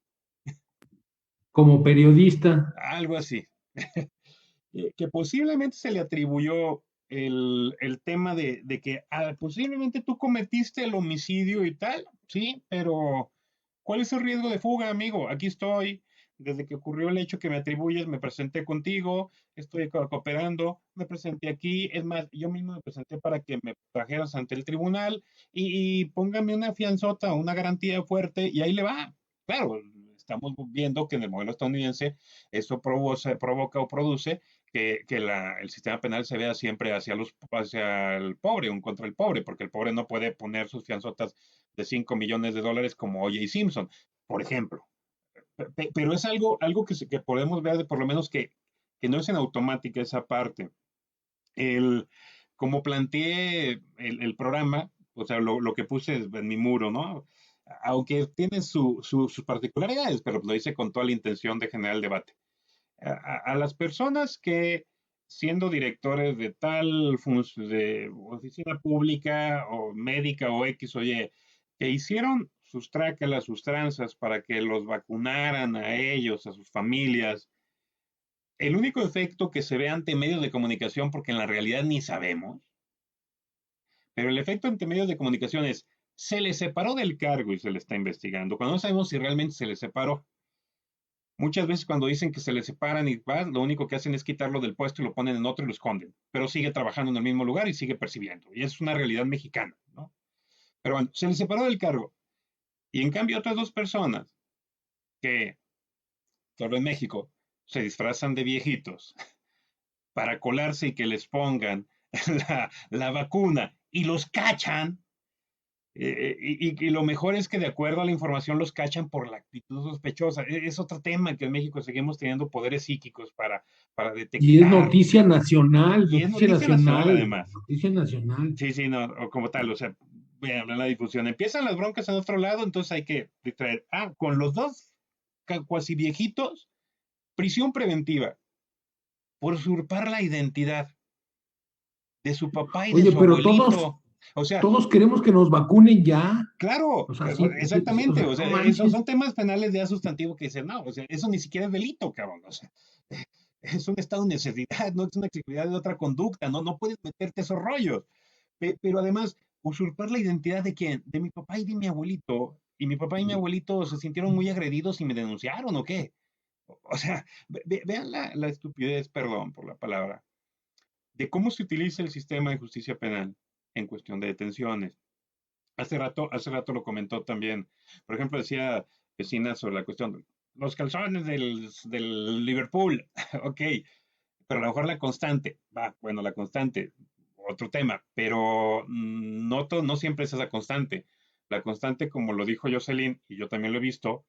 Como periodista. Algo así. Que posiblemente se le atribuyó el tema de que posiblemente tú cometiste el homicidio y tal, sí, pero ¿cuál es el riesgo de fuga, amigo? Aquí estoy, desde que ocurrió el hecho que me atribuyes, me presenté contigo, estoy cooperando, me presenté aquí, es más, yo mismo me presenté para que me trajeras ante el tribunal y póngame una fianzota, una garantía fuerte y ahí le va. Claro, estamos viendo que en el modelo estadounidense eso provoca o produce que el sistema penal se vea siempre hacia el pobre, un contra el pobre, porque el pobre no puede poner sus fianzotas de $5 millones como O.J. Simpson, por ejemplo. Pero es algo que podemos ver, por lo menos que no es en automática esa parte. Como planteé el programa, o sea, lo que puse en mi muro, ¿no? Aunque tiene sus particularidades, pero lo hice con toda la intención de generar el debate. A las personas que, siendo directores de tal de oficina pública o médica o X o Y, que hicieron sus trácalas, sus tranzas para que los vacunaran a ellos, a sus familias, el único efecto que se ve ante medios de comunicación, porque en la realidad ni sabemos, pero el efecto ante medios de comunicación es, se le separó del cargo y se le está investigando, cuando no sabemos si realmente se le separó. Muchas veces cuando dicen que se le separan y va, lo único que hacen es quitarlo del puesto y lo ponen en otro y lo esconden, pero sigue trabajando en el mismo lugar y sigue percibiendo. Y es una realidad mexicana, ¿no? Pero bueno, se le separó del cargo. Y en cambio otras 2 personas que, solo en México, se disfrazan de viejitos para colarse y que les pongan la vacuna y los cachan. Y lo mejor es que de acuerdo a la información los cachan por la actitud sospechosa. Es otro tema que en México seguimos teniendo poderes psíquicos para detectar. Y es noticia nacional, y noticia nacional, además. Noticia nacional. Sí, no, o como tal, o sea, vean la difusión. Empiezan las broncas en otro lado, entonces hay que distraer. Con los 2 cuasi viejitos, prisión preventiva por usurpar la identidad de su papá y de su abuelito. O sea, todos queremos que nos vacunen ya. Claro, o sea, sí, exactamente. o sea, no esos son temas penales de sustantivo que dicen, no, o sea, eso ni siquiera es delito, cabrón. O sea, es un estado de necesidad, no es una actividad de otra conducta, no puedes meterte esos rollos. Pero además, usurpar la identidad de quién, de mi papá y de mi abuelito. Y mi papá y mi abuelito se sintieron muy agredidos y me denunciaron, ¿o qué? O sea, vean la estupidez, perdón por la palabra, de cómo se utiliza el sistema de justicia penal en cuestión de detenciones. Hace rato lo comentó también. Por ejemplo, decía vecina sobre la cuestión de los calzones del Liverpool. Ok, pero a lo mejor la constante. Bueno, la constante, otro tema, pero no siempre es esa constante. La constante, como lo dijo Jocelyn, y yo también lo he visto,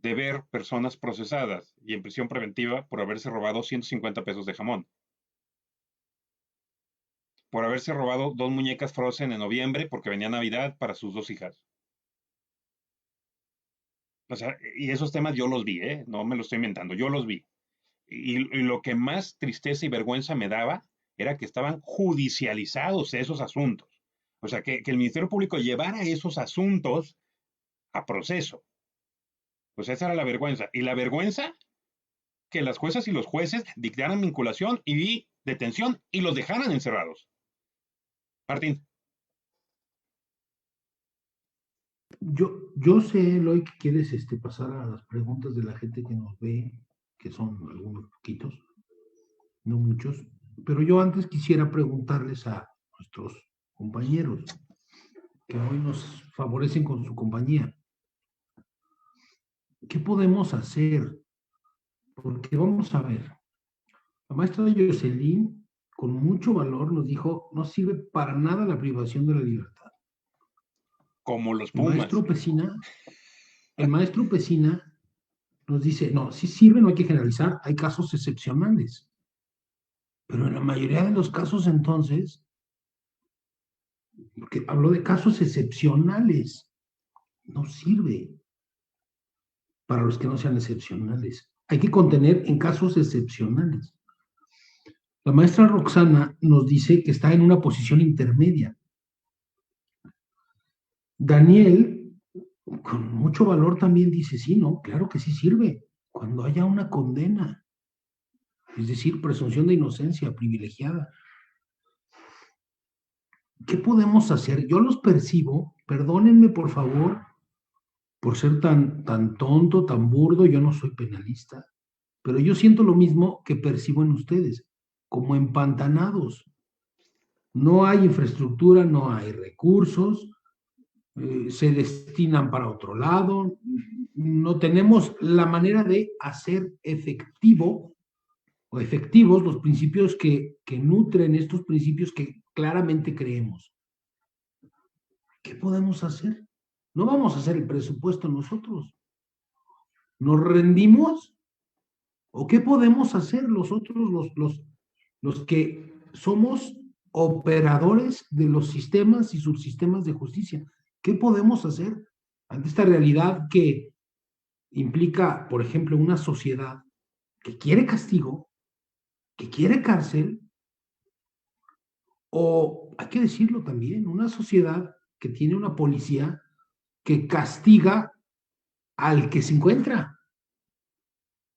de ver personas procesadas y en prisión preventiva por haberse robado 150 pesos de jamón. Por haberse robado 2 muñecas Frozen en noviembre porque venía Navidad para sus 2 hijas. O sea, y esos temas yo los vi, ¿eh? No me lo estoy inventando, yo los vi. Y lo que más tristeza y vergüenza me daba era que estaban judicializados esos asuntos. O sea, que el Ministerio Público llevara esos asuntos a proceso. Pues esa era la vergüenza. Y la vergüenza, que las juezas y los jueces dictaran vinculación y detención y los dejaran encerrados. Martín. Yo sé, Eloy, que quieres pasar a las preguntas de la gente que nos ve, que son algunos poquitos, no muchos, pero yo antes quisiera preguntarles a nuestros compañeros que hoy nos favorecen con su compañía. ¿qué podemos hacer? Porque vamos a ver, la maestra Jocelyn, con mucho valor, nos dijo, no sirve para nada la privación de la libertad. Como los El Pumas. maestro Pesina nos dice, no, sí sirve, no hay que generalizar, hay casos excepcionales. Pero en la mayoría de los casos entonces, porque habló de casos excepcionales, no sirve para los que no sean excepcionales. Hay que contener en casos excepcionales. La maestra Roxana nos dice que está en una posición intermedia. Daniel, con mucho valor, también dice, sí, no, claro que sí sirve, cuando haya una condena, es decir, presunción de inocencia privilegiada. ¿Qué podemos hacer? Yo los percibo, perdónenme por favor, por ser tan tonto, tan burdo, yo no soy penalista, pero yo siento lo mismo que percibo en ustedes, como empantanados. No hay infraestructura, no hay recursos, se destinan para otro lado, no tenemos la manera de hacer efectivo o efectivos los principios que nutren estos principios que claramente creemos. ¿Qué podemos hacer? No vamos a hacer el presupuesto nosotros. ¿Nos rendimos? ¿O qué podemos hacer nosotros los que somos operadores de los sistemas y subsistemas de justicia? ¿Qué podemos hacer ante esta realidad que implica, por ejemplo, una sociedad que quiere castigo, que quiere cárcel, o hay que decirlo también, una sociedad que tiene una policía que castiga al que se encuentra,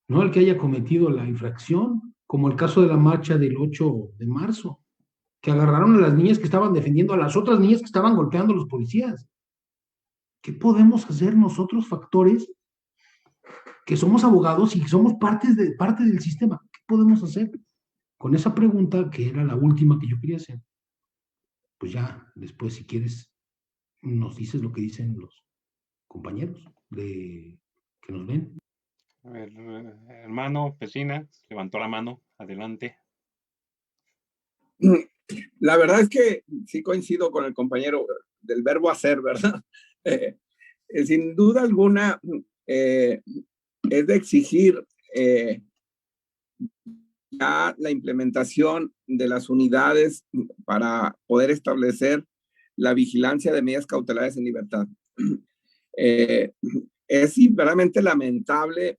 no al que haya cometido la infracción, como el caso de la marcha del 8 de marzo, que agarraron a las niñas que estaban defendiendo a las otras niñas que estaban golpeando a los policías. ¿Qué podemos hacer nosotros, factores, que somos abogados y somos parte del sistema? ¿Qué podemos hacer? Con esa pregunta, que era la última que yo quería hacer, pues ya después, si quieres, nos dices lo que dicen los compañeros que nos ven. A ver, hermano Pesina, levantó la mano, adelante. La verdad es que sí coincido con el compañero del verbo hacer, ¿verdad? Sin duda alguna, es de exigir ya la implementación de las unidades para poder establecer la vigilancia de medidas cautelares en libertad. Es verdaderamente lamentable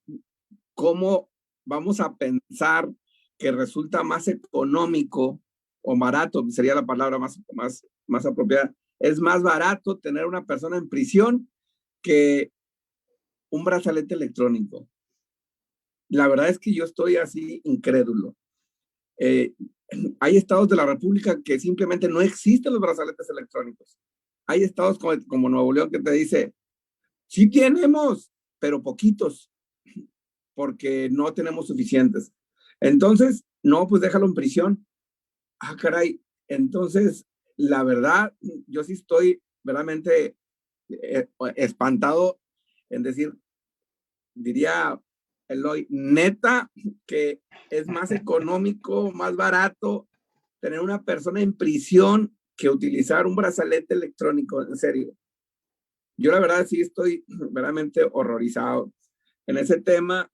cómo vamos a pensar que resulta más económico o barato, sería la palabra más apropiada. Es más barato tener una persona en prisión que un brazalete electrónico. La verdad es que yo estoy así incrédulo. Hay estados de la República que simplemente no existen los brazaletes electrónicos. Hay estados como Nuevo León que te dice, sí tenemos, pero poquitos, porque no tenemos suficientes. Entonces, no, pues déjalo en prisión. Ah, caray. Entonces, la verdad, yo sí estoy verdaderamente espantado en decir, diría Eloy, neta, que es más económico, más barato tener una persona en prisión que utilizar un brazalete electrónico, en serio. Yo la verdad sí estoy verdaderamente horrorizado en ese tema,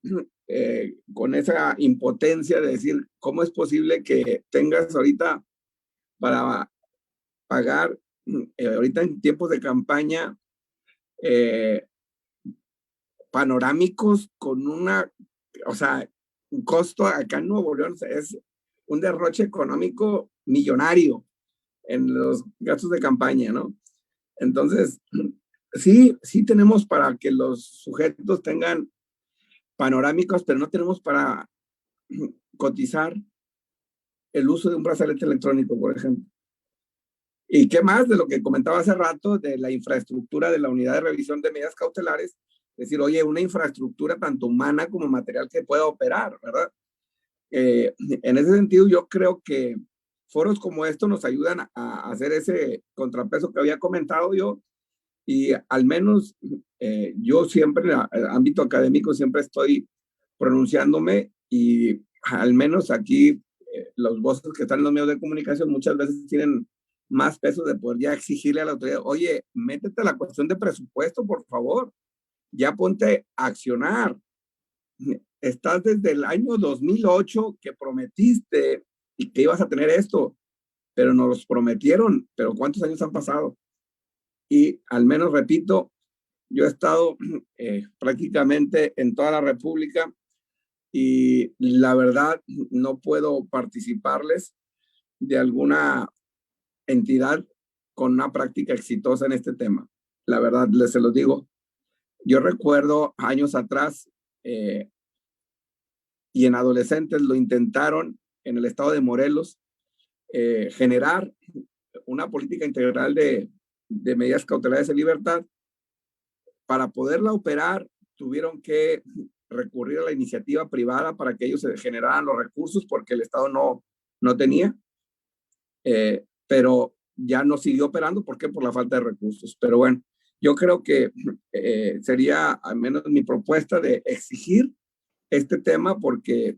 con esa impotencia de decir, ¿cómo es posible que tengas ahorita para pagar, ahorita en tiempos de campaña, panorámicos con o sea, un costo acá en Nuevo León, o sea, es un derroche económico millonario en los gastos de campaña, ¿no? Entonces, sí tenemos para que los sujetos tengan panorámicos, pero no tenemos para cotizar el uso de un brazalete electrónico, por ejemplo. ¿Y qué más de lo que comentaba hace rato de la infraestructura de la unidad de revisión de medidas cautelares? Es decir, oye, una infraestructura tanto humana como material que pueda operar, ¿verdad? En ese sentido, yo creo que foros como estos nos ayudan a hacer ese contrapeso que había comentado yo Y al menos yo siempre, en el ámbito académico, siempre estoy pronunciándome y al menos aquí los voces que están en los medios de comunicación muchas veces tienen más peso de poder ya exigirle a la autoridad, oye, métete a la cuestión de presupuesto, por favor, ya ponte a accionar. Estás desde el año 2008 que prometiste y que ibas a tener esto, pero nos los prometieron, pero ¿cuántos años han pasado? Y al menos, repito, yo he estado prácticamente en toda la República y la verdad no puedo participarles de alguna entidad con una práctica exitosa en este tema. La verdad, les se los digo. Yo recuerdo años atrás y en adolescentes lo intentaron en el estado de Morelos generar una política integral de medidas cautelares de libertad. Para poderla operar, tuvieron que recurrir a la iniciativa privada para que ellos se generaran los recursos porque el Estado no tenía, pero ya no siguió operando. ¿Por qué? Por la falta de recursos. Pero bueno, yo creo que sería al menos mi propuesta de exigir este tema porque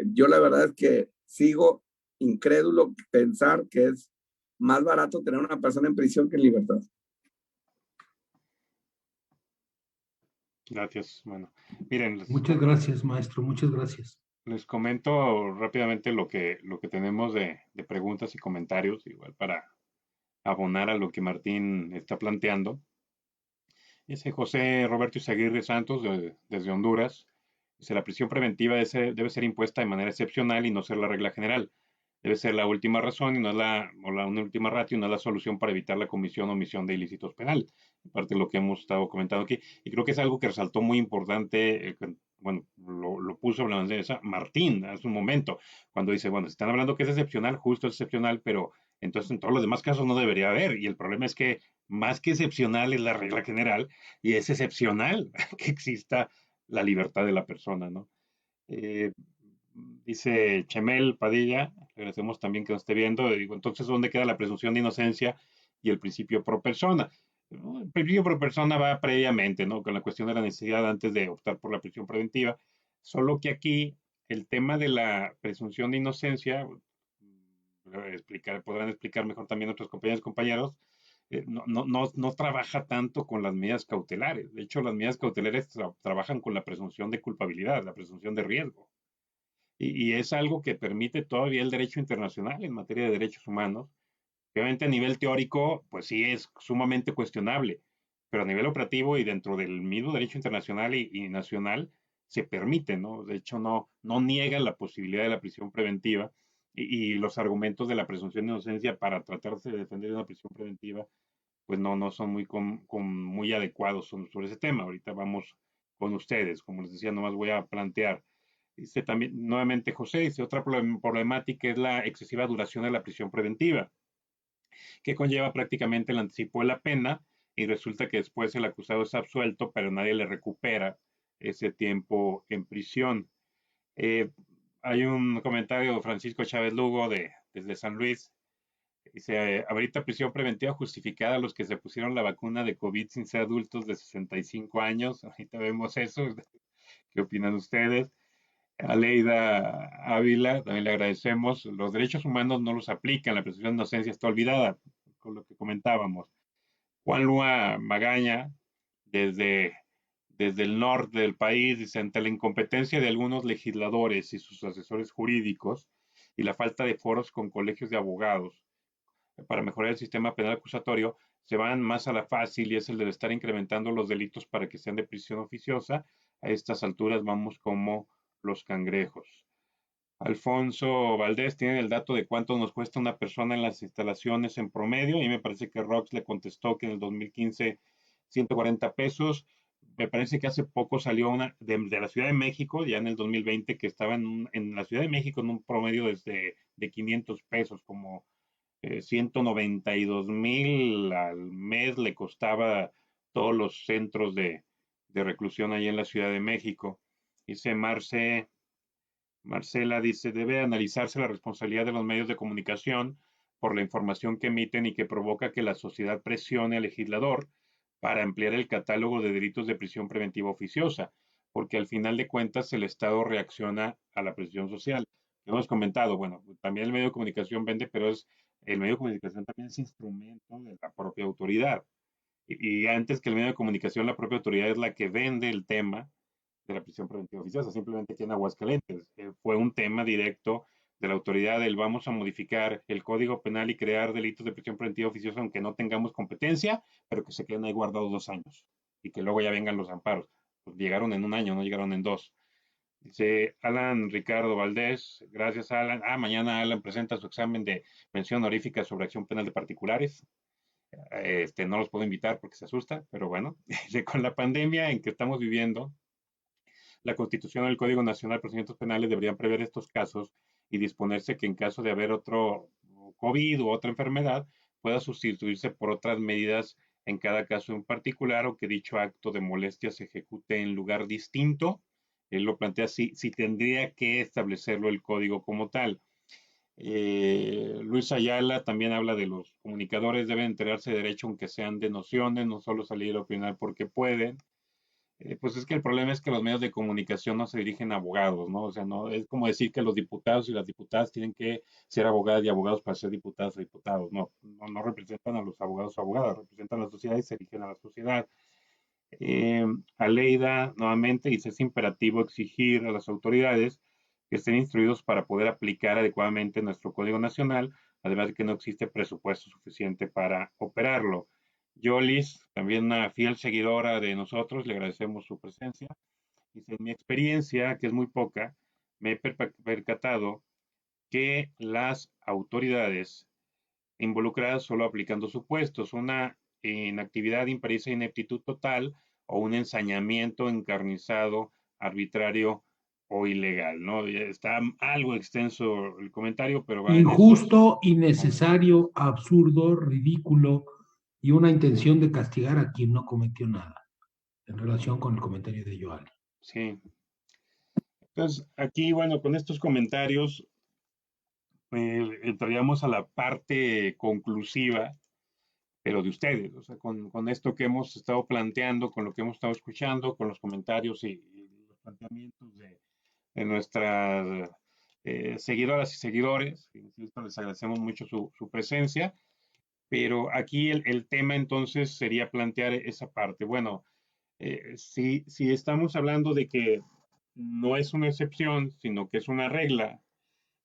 yo la verdad es que sigo incrédulo pensar que es más barato tener una persona en prisión que en libertad. Gracias. Bueno, miren. Muchas gracias, maestro. Muchas gracias. Les comento rápidamente lo que tenemos de preguntas y comentarios, igual para abonar a lo que Martín está planteando. Dice José Roberto Izaguirre Santos, desde Honduras. Dice, la prisión preventiva debe ser impuesta de manera excepcional y no ser la regla general. Debe ser la última razón y no es una última ratio y no es la solución para evitar la comisión o omisión de ilícitos penal. Aparte de lo que hemos estado comentando aquí. Y creo que es algo que resaltó muy importante, bueno, lo puso en la mesa Martín hace un momento, cuando dice, bueno, están hablando que es excepcional, justo es excepcional, pero entonces en todos los demás casos no debería haber. Y el problema es que más que excepcional es la regla general y es excepcional que exista la libertad de la persona, ¿no? Dice Chemel Padilla, agradecemos también que nos esté viendo, digo, entonces, ¿dónde queda la presunción de inocencia y el principio pro persona? El principio pro persona va previamente, ¿no? Con la cuestión de la necesidad antes de optar por la prisión preventiva, solo que aquí el tema de la presunción de inocencia, podrán explicar mejor también nuestros compañeros y compañeros, no trabaja tanto con las medidas cautelares. De hecho, las medidas cautelares trabajan con la presunción de culpabilidad, la presunción de riesgo. Y es algo que permite todavía el derecho internacional en materia de derechos humanos. Obviamente a nivel teórico, pues sí es sumamente cuestionable, pero a nivel operativo y dentro del mismo derecho internacional y nacional se permite, ¿no? De hecho, no niega la posibilidad de la prisión preventiva y los argumentos de la presunción de inocencia para tratarse de defender de una prisión preventiva, pues no son muy adecuados sobre ese tema. Ahorita vamos con ustedes, como les decía, nomás voy a plantear. Dice también, nuevamente José, dice, otra problemática es la excesiva duración de la prisión preventiva, que conlleva prácticamente el anticipo de la pena y resulta que después el acusado es absuelto, pero nadie le recupera ese tiempo en prisión. Hay un comentario de Francisco Chávez Lugo desde San Luis. Dice, ahorita prisión preventiva justificada a los que se pusieron la vacuna de COVID sin ser adultos de 65 años. Ahorita vemos eso. ¿Qué opinan ustedes? Aleida Ávila, también le agradecemos. Los derechos humanos no los aplican, la presunción de inocencia está olvidada, con lo que comentábamos. Juan Lua Magaña, desde el norte del país, dice, ante la incompetencia de algunos legisladores y sus asesores jurídicos y la falta de foros con colegios de abogados para mejorar el sistema penal acusatorio, se van más a la fácil y es el de estar incrementando los delitos para que sean de prisión oficiosa. A estas alturas vamos como los cangrejos. Alfonso Valdés tiene el dato de cuánto nos cuesta una persona en las instalaciones en promedio y me parece que Rox le contestó que en el 2015 140 pesos. Me parece que hace poco salió una de la Ciudad de México, ya en el 2020, que estaba en la Ciudad de México en un promedio de 500 pesos, como 192,000 al mes le costaba todos los centros de reclusión ahí en la Ciudad de México. Dice Marcela, dice, debe analizarse la responsabilidad de los medios de comunicación por la información que emiten y que provoca que la sociedad presione al legislador para ampliar el catálogo de delitos de prisión preventiva oficiosa, porque al final de cuentas el Estado reacciona a la presión social. Hemos comentado, bueno, también el medio de comunicación vende, pero el medio de comunicación también es instrumento de la propia autoridad. Y antes que el medio de comunicación, la propia autoridad es la que vende el tema de la prisión preventiva oficiosa. Simplemente aquí en Aguascalientes fue un tema directo de la autoridad del vamos a modificar el Código Penal y crear delitos de prisión preventiva oficiosa aunque no tengamos competencia, pero que se queden ahí guardados 2 años y que luego ya vengan los amparos. Pues llegaron en un año, no llegaron en 2. Dice Alan Ricardo Valdés, gracias Alan. Mañana Alan presenta su examen de mención honorífica sobre acción penal de particulares. No los puedo invitar porque se asusta, pero bueno, con la pandemia en que estamos viviendo, la Constitución o el Código Nacional de Procedimientos Penales deberían prever estos casos y disponerse que en caso de haber otro COVID u otra enfermedad, pueda sustituirse por otras medidas en cada caso en particular o que dicho acto de molestia se ejecute en lugar distinto. Él lo plantea así, si tendría que establecerlo el código como tal. Luis Ayala también habla de los comunicadores deben enterarse de derecho aunque sean de nociones, no solo salir a opinar porque pueden. Pues es que el problema es que los medios de comunicación no se dirigen a abogados, ¿no? O sea, no es como decir que los diputados y las diputadas tienen que ser abogadas y abogados para ser diputadas o diputados. No representan a los abogados o abogadas, representan a la sociedad y se dirigen a la sociedad. Aleida, nuevamente, dice, es imperativo exigir a las autoridades que estén instruidos para poder aplicar adecuadamente nuestro Código Nacional, además de que no existe presupuesto suficiente para operarlo. Yolis, también una fiel seguidora de nosotros, le agradecemos su presencia. Dice, en mi experiencia, que es muy poca, me he percatado que las autoridades involucradas solo aplicando supuestos, una inactividad, impericia, ineptitud total o un ensañamiento encarnizado, arbitrario o ilegal, ¿no? Está algo extenso el comentario, pero va en esos. Injusto, innecesario, absurdo, ridículo y una intención de castigar a quien no cometió nada, en relación con el comentario de Joali. Sí. Entonces, aquí, bueno, con estos comentarios entraríamos a la parte conclusiva, pero de ustedes, o sea, con esto que hemos estado planteando, con lo que hemos estado escuchando, con los comentarios y los planteamientos de nuestras seguidoras y seguidores, insisto, les agradecemos mucho su presencia, pero aquí el tema entonces sería plantear esa parte. Bueno, si estamos hablando de que no es una excepción, sino que es una regla,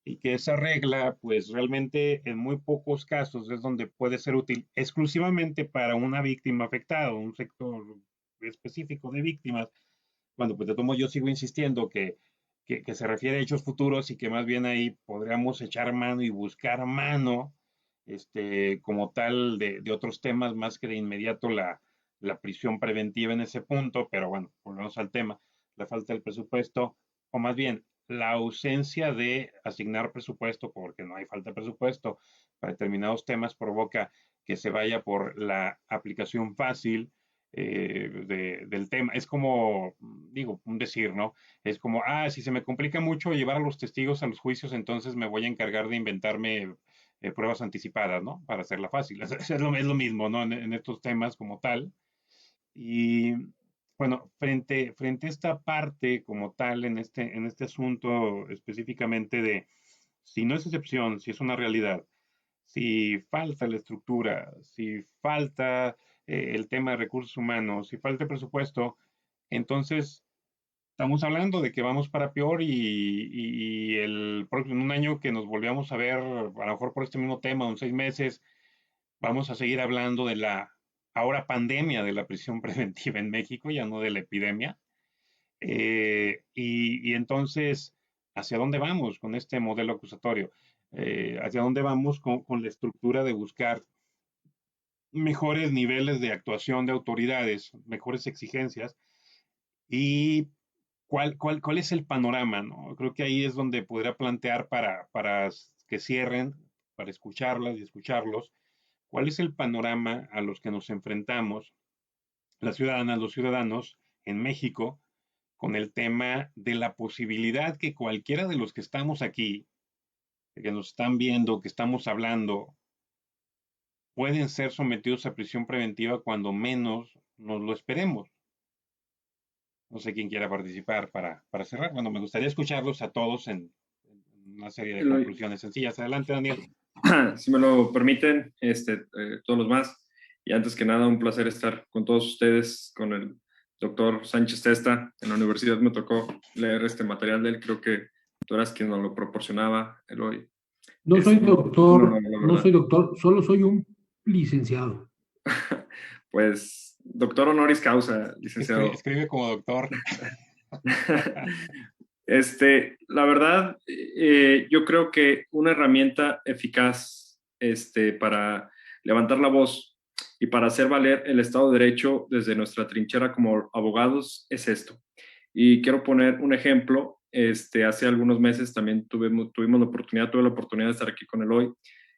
y que esa regla, pues realmente en muy pocos casos es donde puede ser útil exclusivamente para una víctima afectada, un sector específico de víctimas. Bueno, pues de tomo yo sigo insistiendo que se refiere a hechos futuros y que más bien ahí podríamos echar mano y buscar mano, como tal, de otros temas más que de inmediato la prisión preventiva en ese punto, pero bueno, volvemos al tema, la falta del presupuesto, o más bien la ausencia de asignar presupuesto, porque no hay falta de presupuesto para determinados temas, provoca que se vaya por la aplicación fácil del tema. Es como, digo, un decir, ¿no? Es como, si se me complica mucho llevar a los testigos a los juicios, entonces me voy a encargar de inventarme pruebas anticipadas, ¿no? Para hacerla fácil. Es lo mismo, ¿no? En estos temas como tal. Y bueno, frente a esta parte como tal, en este asunto específicamente de si no es excepción, si es una realidad, si falta la estructura, si falta el tema de recursos humanos, si falta el presupuesto, entonces estamos hablando de que vamos para peor y en un año que nos volvamos a ver, a lo mejor por este mismo tema, en 6 meses, vamos a seguir hablando de la ahora pandemia de la prisión preventiva en México, ya no de la epidemia. Y entonces, ¿hacia dónde vamos con este modelo acusatorio? ¿Hacia dónde vamos con la estructura de buscar mejores niveles de actuación de autoridades, mejores exigencias? ¿Y cuál es el panorama, ¿no? Creo que ahí es donde podría plantear para que cierren, para escucharlas y escucharlos, cuál es el panorama a los que nos enfrentamos, las ciudadanas, los ciudadanos en México, con el tema de la posibilidad que cualquiera de los que estamos aquí, que nos están viendo, que estamos hablando, pueden ser sometidos a prisión preventiva cuando menos nos lo esperemos. No sé quién quiera participar para cerrar. Bueno, me gustaría escucharlos a todos en una serie de conclusiones sencillas. Adelante, Daniel. Si me lo permiten, todos los más. Y antes que nada, un placer estar con todos ustedes, con el doctor Sánchez Testa. En la universidad me tocó leer este material de él. Creo que tú eras quien nos lo proporcionaba, Eloy. No soy doctor, no soy doctor, solo soy un licenciado. Pues, doctor honoris causa, licenciado. Escribe como doctor. La verdad, yo creo que una herramienta eficaz para levantar la voz y para hacer valer el Estado de Derecho desde nuestra trinchera como abogados es esto. Y quiero poner un ejemplo. Hace algunos meses también tuve la oportunidad de estar aquí con Eloy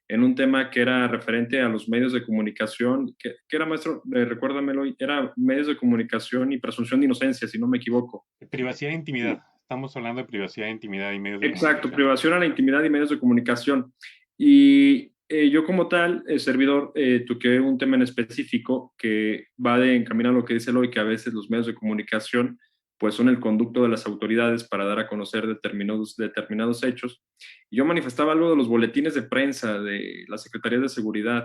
en un tema que era referente a los medios de comunicación, que era, maestro, recuérdame, Eloy, era medios de comunicación y presunción de inocencia, si no me equivoco. Privacidad e intimidad. Estamos hablando de privacidad, intimidad y medios de comunicación. Exacto, comunicación. Privación a la intimidad y medios de comunicación. Y yo como tal, servidor, toqué un tema en específico que va de encaminar lo que dice Eloy, que a veces los medios de comunicación pues son el conducto de las autoridades para dar a conocer determinados hechos. Y yo manifestaba algo de los boletines de prensa de la Secretaría de Seguridad,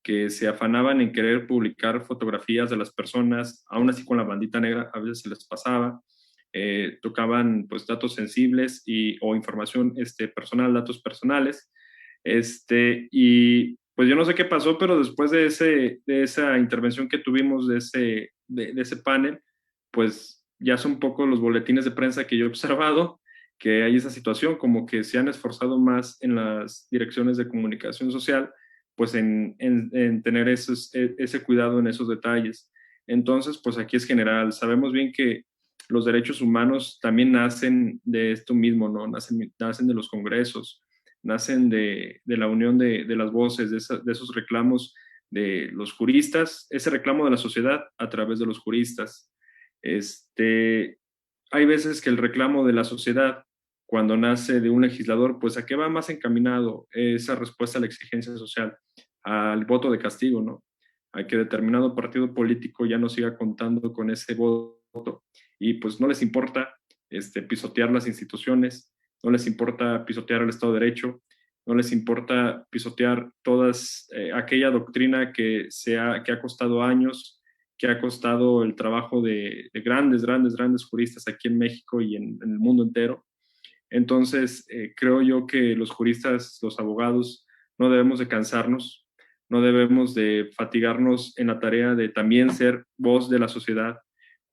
que se afanaban en querer publicar fotografías de las personas, aún así con la bandita negra, a veces se les pasaba. Tocaban pues datos sensibles o información personal, datos personales. Y pues yo no sé qué pasó, pero después de esa intervención que tuvimos de ese panel, pues ya son un poco los boletines de prensa que yo he observado, que hay esa situación, como que se han esforzado más en las direcciones de comunicación social, pues en tener ese cuidado en esos detalles. Entonces, pues aquí es general. Sabemos bien que los derechos humanos también nacen de esto mismo, ¿no? Nacen de los congresos, nacen de la unión de las voces, de esos reclamos de los juristas, ese reclamo de la sociedad a través de los juristas. Hay veces que el reclamo de la sociedad, cuando nace de un legislador, pues ¿a qué va más encaminado esa respuesta a la exigencia social? Al voto de castigo, ¿no? A que determinado partido político ya no siga contando con ese voto y pues no les importa pisotear las instituciones, no les importa pisotear el Estado de Derecho, no les importa pisotear toda aquella doctrina que ha costado años, que ha costado el trabajo de grandes juristas aquí en México y en el mundo entero. Entonces, creo yo que los juristas, los abogados, no debemos de cansarnos, no debemos de fatigarnos en la tarea de también ser voz de la sociedad.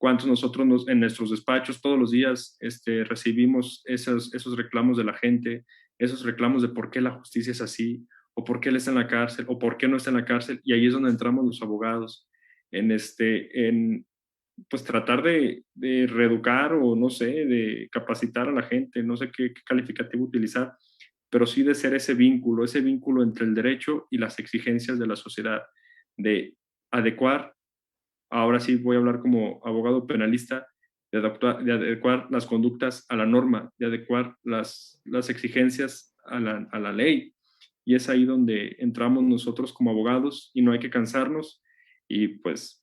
¿Cuántos nosotros en nuestros despachos todos los días recibimos esos reclamos de la gente, esos reclamos de por qué la justicia es así, o por qué él está en la cárcel, o por qué no está en la cárcel? Y ahí es donde entramos los abogados, en pues tratar de reeducar o no sé, de capacitar a la gente, no sé qué calificativo utilizar, pero sí de ser ese vínculo entre el derecho y las exigencias de la sociedad, de adecuar, ahora sí voy a hablar como abogado penalista, de adecuar las conductas a la norma, de adecuar las exigencias a la ley. Y es ahí donde entramos nosotros como abogados y no hay que cansarnos y pues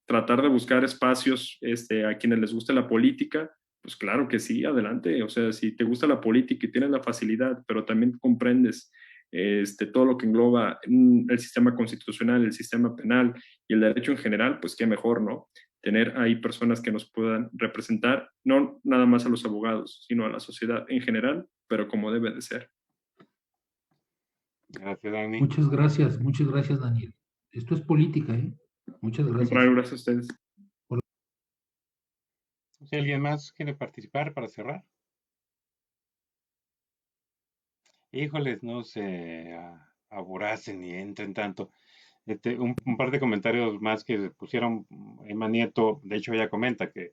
tratar de buscar espacios a quienes les guste la política, pues claro que sí, adelante. O sea, si te gusta la política y tienes la facilidad, pero también comprendes todo lo que engloba el sistema constitucional, el sistema penal y el derecho en general, pues qué mejor, ¿no? Tener ahí personas que nos puedan representar, no nada más a los abogados, sino a la sociedad en general, pero como debe de ser. Gracias, Dani. Muchas gracias, Daniel. Esto es política, ¿eh? Muchas gracias. Gracias a ustedes. Si alguien más quiere participar para cerrar. Híjoles, no se aboracen ni entren tanto. Un par de comentarios más que pusieron Emma Nieto, de hecho ella comenta que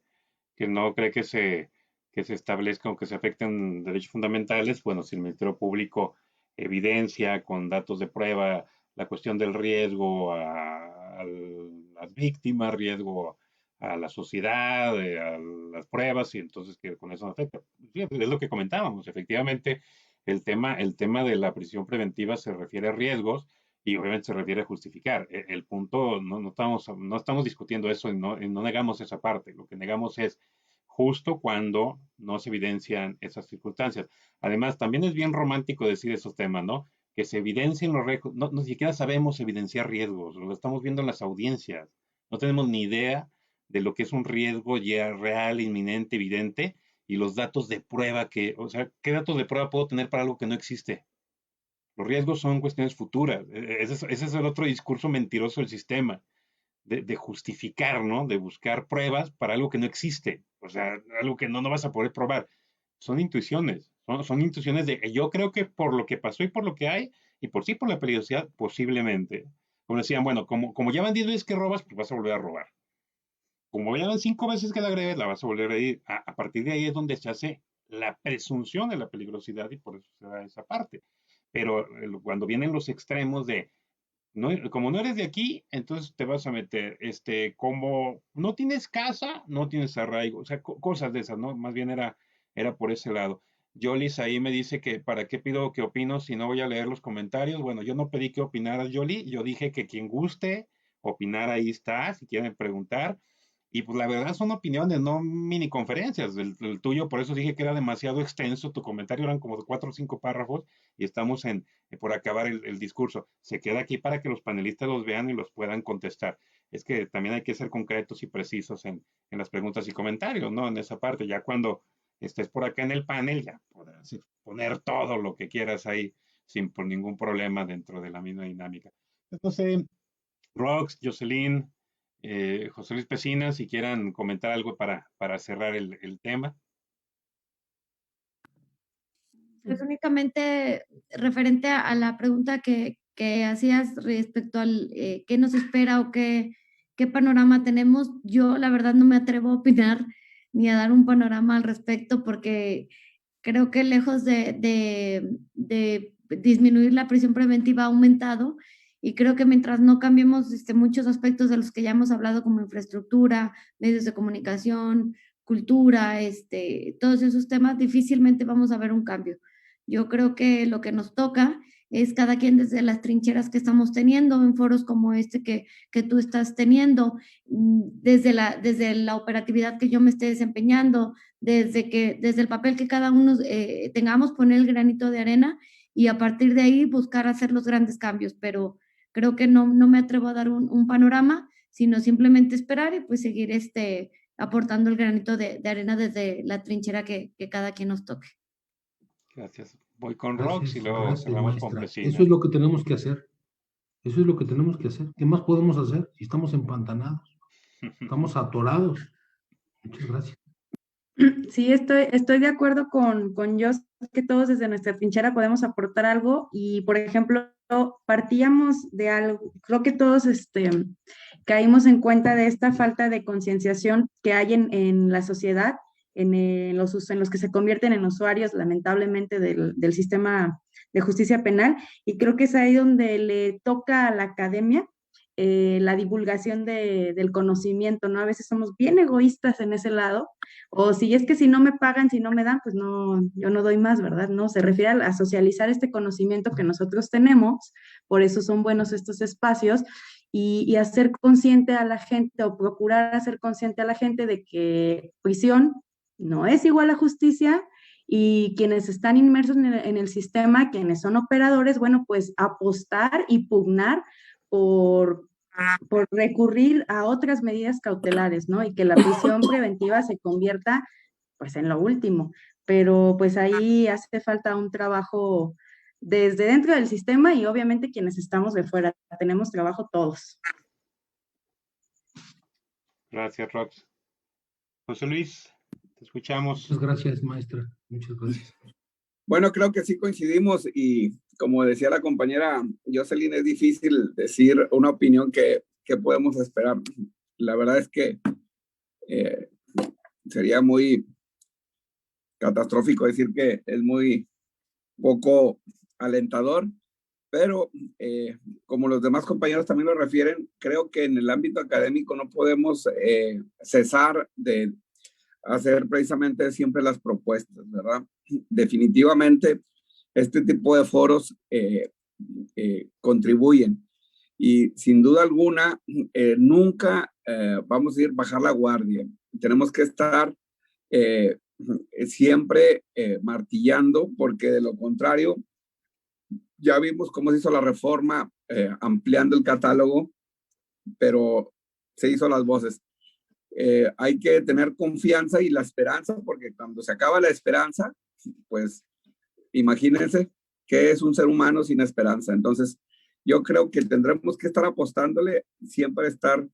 no cree que se establezcan o que se afecten derechos fundamentales. Bueno, si el Ministerio Público evidencia con datos de prueba la cuestión del riesgo a las víctimas, riesgo a la sociedad, a las pruebas, y entonces que con eso no afecta. Sí, es lo que comentábamos, efectivamente, el tema de la prisión preventiva se refiere a riesgos y obviamente se refiere a justificar. El punto, no estamos discutiendo eso y no negamos esa parte. Lo que negamos es justo cuando no se evidencian esas circunstancias. Además, también es bien romántico decir esos temas, ¿no? Que se evidencien los riesgos. No siquiera sabemos evidenciar riesgos, lo estamos viendo en las audiencias. No tenemos ni idea de lo que es un riesgo ya real, inminente, evidente, y los datos de prueba o sea, ¿qué datos de prueba puedo tener para algo que no existe? Los riesgos son cuestiones futuras. Ese es el otro discurso mentiroso del sistema, de justificar, ¿no? De buscar pruebas para algo que no existe. O sea, algo que no vas a poder probar. Son intuiciones. Son intuiciones de yo creo que por lo que pasó y por lo que hay, y por sí por la peligrosidad, posiblemente. Como decían, bueno, como ya van 10 veces que robas, pues vas a volver a robar. Como ya van 5 veces que la agredes, la vas a volver a ir. A partir de ahí es donde se hace la presunción de la peligrosidad y por eso se da esa parte. Pero cuando vienen los extremos de, no, como no eres de aquí, entonces te vas a meter, como no tienes casa, no tienes arraigo, o sea, cosas de esas, ¿no? Más bien era por ese lado. Jolis ahí me dice que para qué pido que opino si no voy a leer los comentarios. Bueno, yo no pedí que opinaras, Jolie, yo dije que quien guste opinar ahí está, si quieren preguntar. Y pues la verdad son opiniones, no mini conferencias. El tuyo, por eso dije que era demasiado extenso. Tu comentario eran como de 4 o 5 párrafos y estamos por acabar el discurso. Se queda aquí para que los panelistas los vean y los puedan contestar. Es que también hay que ser concretos y precisos en las preguntas y comentarios, ¿no? En esa parte, ya cuando estés por acá en el panel, ya podrás poner todo lo que quieras ahí sin por ningún problema dentro de la misma dinámica. Entonces, Rox, Jocelyn, José Luis Pesina, si quieran comentar algo para cerrar el tema. Pues únicamente referente a la pregunta que hacías respecto al qué nos espera o qué panorama tenemos, yo la verdad no me atrevo a opinar ni a dar un panorama al respecto porque creo que lejos de disminuir la prisión preventiva ha aumentado y creo que mientras no cambiemos muchos aspectos de los que ya hemos hablado como infraestructura, medios de comunicación, cultura, todos esos temas, difícilmente vamos a ver un cambio. Yo creo que lo que nos toca es cada quien desde las trincheras que estamos teniendo en foros como que tú estás teniendo, desde la operatividad que yo me esté desempeñando, desde el papel que cada uno tengamos, poner el granito de arena y a partir de ahí buscar hacer los grandes cambios, pero creo que no me atrevo a dar un panorama, sino simplemente esperar y pues seguir aportando el granito de arena desde la trinchera que cada quien nos toque. Gracias. Voy con Rox y luego gracias, cerramos con maestra. Pesina. Eso es lo que tenemos que hacer. Eso es lo que tenemos que hacer. ¿Qué más podemos hacer si estamos empantanados? Estamos atorados. Muchas gracias. Sí, estoy de acuerdo con Jos, que todos desde nuestra trinchera podemos aportar algo y, por ejemplo, partíamos de algo, creo que todos caímos en cuenta de esta falta de concienciación que hay en la sociedad, en los que se convierten en usuarios, lamentablemente, del sistema de justicia penal, y creo que es ahí donde le toca a la academia la divulgación del conocimiento, ¿no? A veces somos bien egoístas en ese lado, o si es que si no me pagan, si no me dan, pues no, yo no doy más, ¿verdad? No, se refiere a socializar este conocimiento que nosotros tenemos, por eso son buenos estos espacios, y hacer consciente a la gente, o procurar hacer consciente a la gente de que prisión no es igual a justicia, y quienes están inmersos en el sistema, quienes son operadores, bueno, pues apostar y pugnar por recurrir a otras medidas cautelares, ¿no? Y que la prisión preventiva se convierta, pues, en lo último. Pero, pues, ahí hace falta un trabajo desde dentro del sistema y obviamente quienes estamos de fuera. Tenemos trabajo todos. Gracias, Rox. José Luis, te escuchamos. Muchas gracias, maestra. Muchas gracias. Bueno, creo que sí coincidimos y como decía la compañera Jocelyn, es difícil decir una opinión que podemos esperar. La verdad es que sería muy catastrófico decir que es muy poco alentador, pero como los demás compañeros también lo refieren, creo que en el ámbito académico no podemos cesar de hacer precisamente siempre las propuestas, ¿verdad? Definitivamente, este tipo de foros contribuyen. Y sin duda alguna, nunca vamos a ir bajar la guardia. Tenemos que estar siempre martillando, porque de lo contrario, ya vimos cómo se hizo la reforma ampliando el catálogo, pero se hizo las voces. Hay que tener confianza y la esperanza, porque cuando se acaba la esperanza, pues imagínense qué es un ser humano sin esperanza. Entonces, yo creo que tendremos que estar apostándole, siempre estar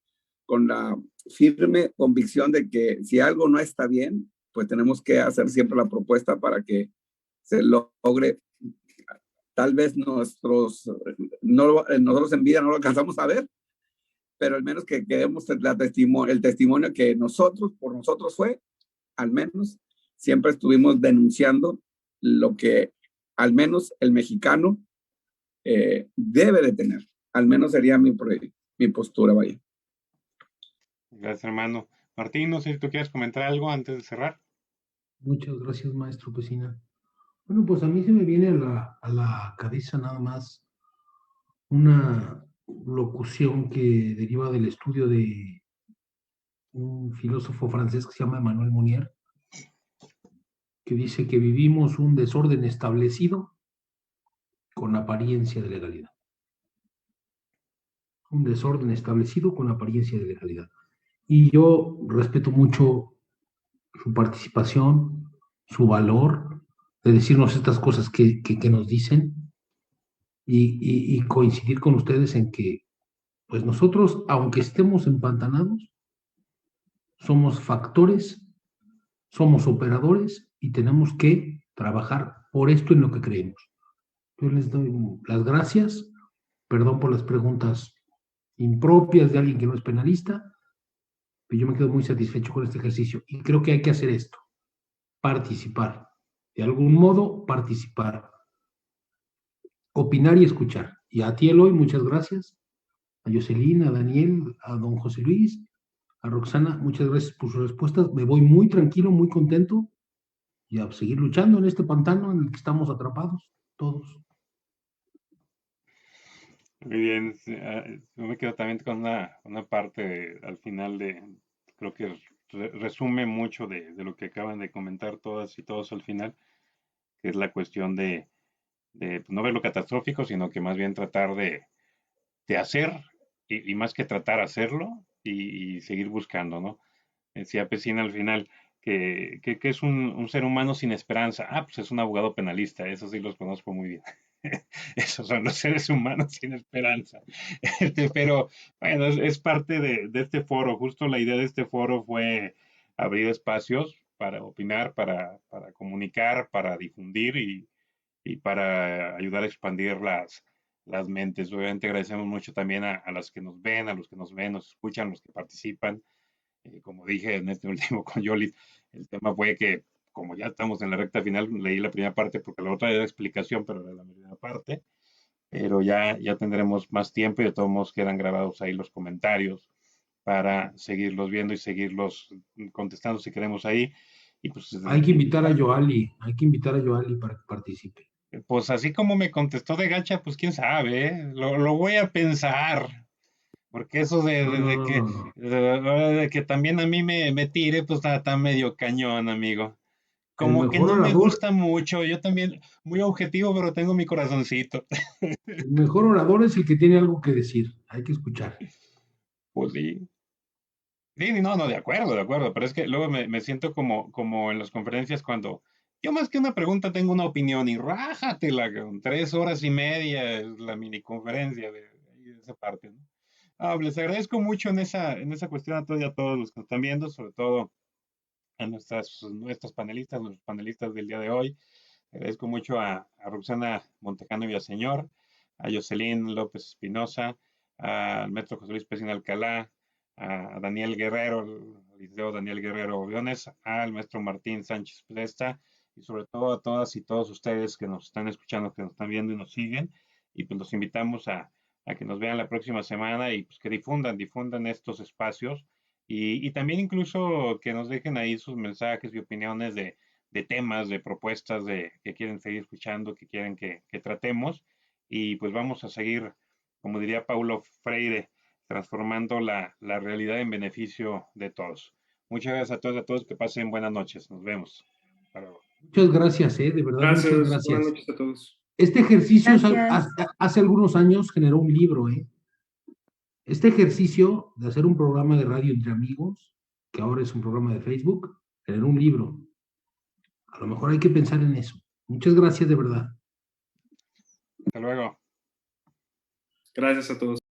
con la firme convicción de que si algo no está bien, pues tenemos que hacer siempre la propuesta para que se logre. Tal vez nosotros en vida no lo alcanzamos a ver, pero al menos que demos el testimonio que por nosotros fue, al menos siempre estuvimos denunciando lo que al menos el mexicano debe de tener. Al menos sería mi postura, vaya. Gracias, hermano. Martín, no sé si tú quieres comentar algo antes de cerrar. Muchas gracias, maestro Pesina. Bueno, pues a mí se me viene a la cabeza nada más una locución que deriva del estudio de un filósofo francés que se llama Emmanuel Mounier, que dice que vivimos un desorden establecido con apariencia de legalidad. Un desorden establecido con apariencia de legalidad. Y yo respeto mucho su participación, su valor de decirnos estas cosas que nos dicen y coincidir con ustedes en que pues nosotros, aunque estemos empantanados, somos factores, somos operadores y tenemos que trabajar por esto en lo que creemos. Yo les doy las gracias, perdón por las preguntas impropias de alguien que no es penalista, pero yo me quedo muy satisfecho con este ejercicio y creo que hay que hacer esto, participar, de algún modo participar, opinar y escuchar. Y a ti, Eloy, muchas gracias, a Jocelyn, a Daniel, a don José Luis, a Roxana, muchas gracias por sus respuestas. Me voy muy tranquilo, muy contento y a seguir luchando en este pantano en el que estamos atrapados todos. Muy bien, yo me quedo también con una parte al final creo que resume mucho de lo que acaban de comentar todas y todos al final, que es la cuestión de pues, no ver lo catastrófico, sino que más bien tratar de hacer y más que tratar hacerlo y seguir buscando, ¿no? Decía Pesina al final que es un ser humano sin esperanza. Ah, pues es un abogado penalista, eso sí los conozco muy bien. Esos son los seres humanos sin esperanza. Pero bueno, es parte de este foro. Justo la idea de este foro fue abrir espacios para opinar, para comunicar, para difundir y para ayudar a expandir las mentes. Obviamente agradecemos mucho también a las que nos ven, a los que nos ven, nos escuchan, los que participan. Como dije en este último con Yoli, el tema fue que como ya estamos en la recta final, leí la primera parte porque la otra era explicación, pero era la primera parte, pero ya tendremos más tiempo y de todos modos quedan grabados ahí los comentarios para seguirlos viendo y seguirlos contestando si queremos ahí. Y pues, hay que invitar a Joali para que participe. Pues así como me contestó de gacha, pues quién sabe, ¿eh? Lo voy a pensar. Porque eso de que también a mí me tire, pues está medio cañón, amigo. Como que no me gusta mucho. Yo también, muy objetivo, pero tengo mi corazoncito. El mejor orador es el que tiene algo que decir. Hay que escuchar. Pues sí. Sí, no, de acuerdo. Pero es que luego me siento como en las conferencias cuando yo más que una pregunta tengo una opinión y rájatela, con 3 horas y media es la mini conferencia de esa parte, ¿no? Les agradezco mucho en esa cuestión a todos y a todos los que nos están viendo, sobre todo a nuestros panelistas del día de hoy. Agradezco mucho a Roxana Montejano Villaseñor, a Jocelyn López Espinosa, al maestro José Luis Pesina Alcalá, a Daniel Guerrero, al licenciado Daniel Guerrero Briones, al maestro Martín Sánchez Presta y sobre todo a todas y todos ustedes que nos están escuchando, que nos están viendo y nos siguen. Y pues los invitamos a que nos vean la próxima semana y pues que difundan estos espacios y también incluso que nos dejen ahí sus mensajes y opiniones de temas, de propuestas que quieren seguir escuchando, que quieren que tratemos. y pues vamos a seguir, como diría Paulo Freire, transformando la realidad en beneficio de todos. Muchas gracias a todos, que pasen buenas noches. Nos vemos. Hasta luego. Muchas gracias, de verdad, muchas Gracias, gracias. buenas noches a todos. Este ejercicio Gracias. hace algunos años generó un libro, Este ejercicio de hacer un programa de radio entre amigos, que ahora es un programa de Facebook, generó un libro. A lo mejor hay que pensar en eso. Muchas gracias, de verdad. Hasta luego. Gracias a todos.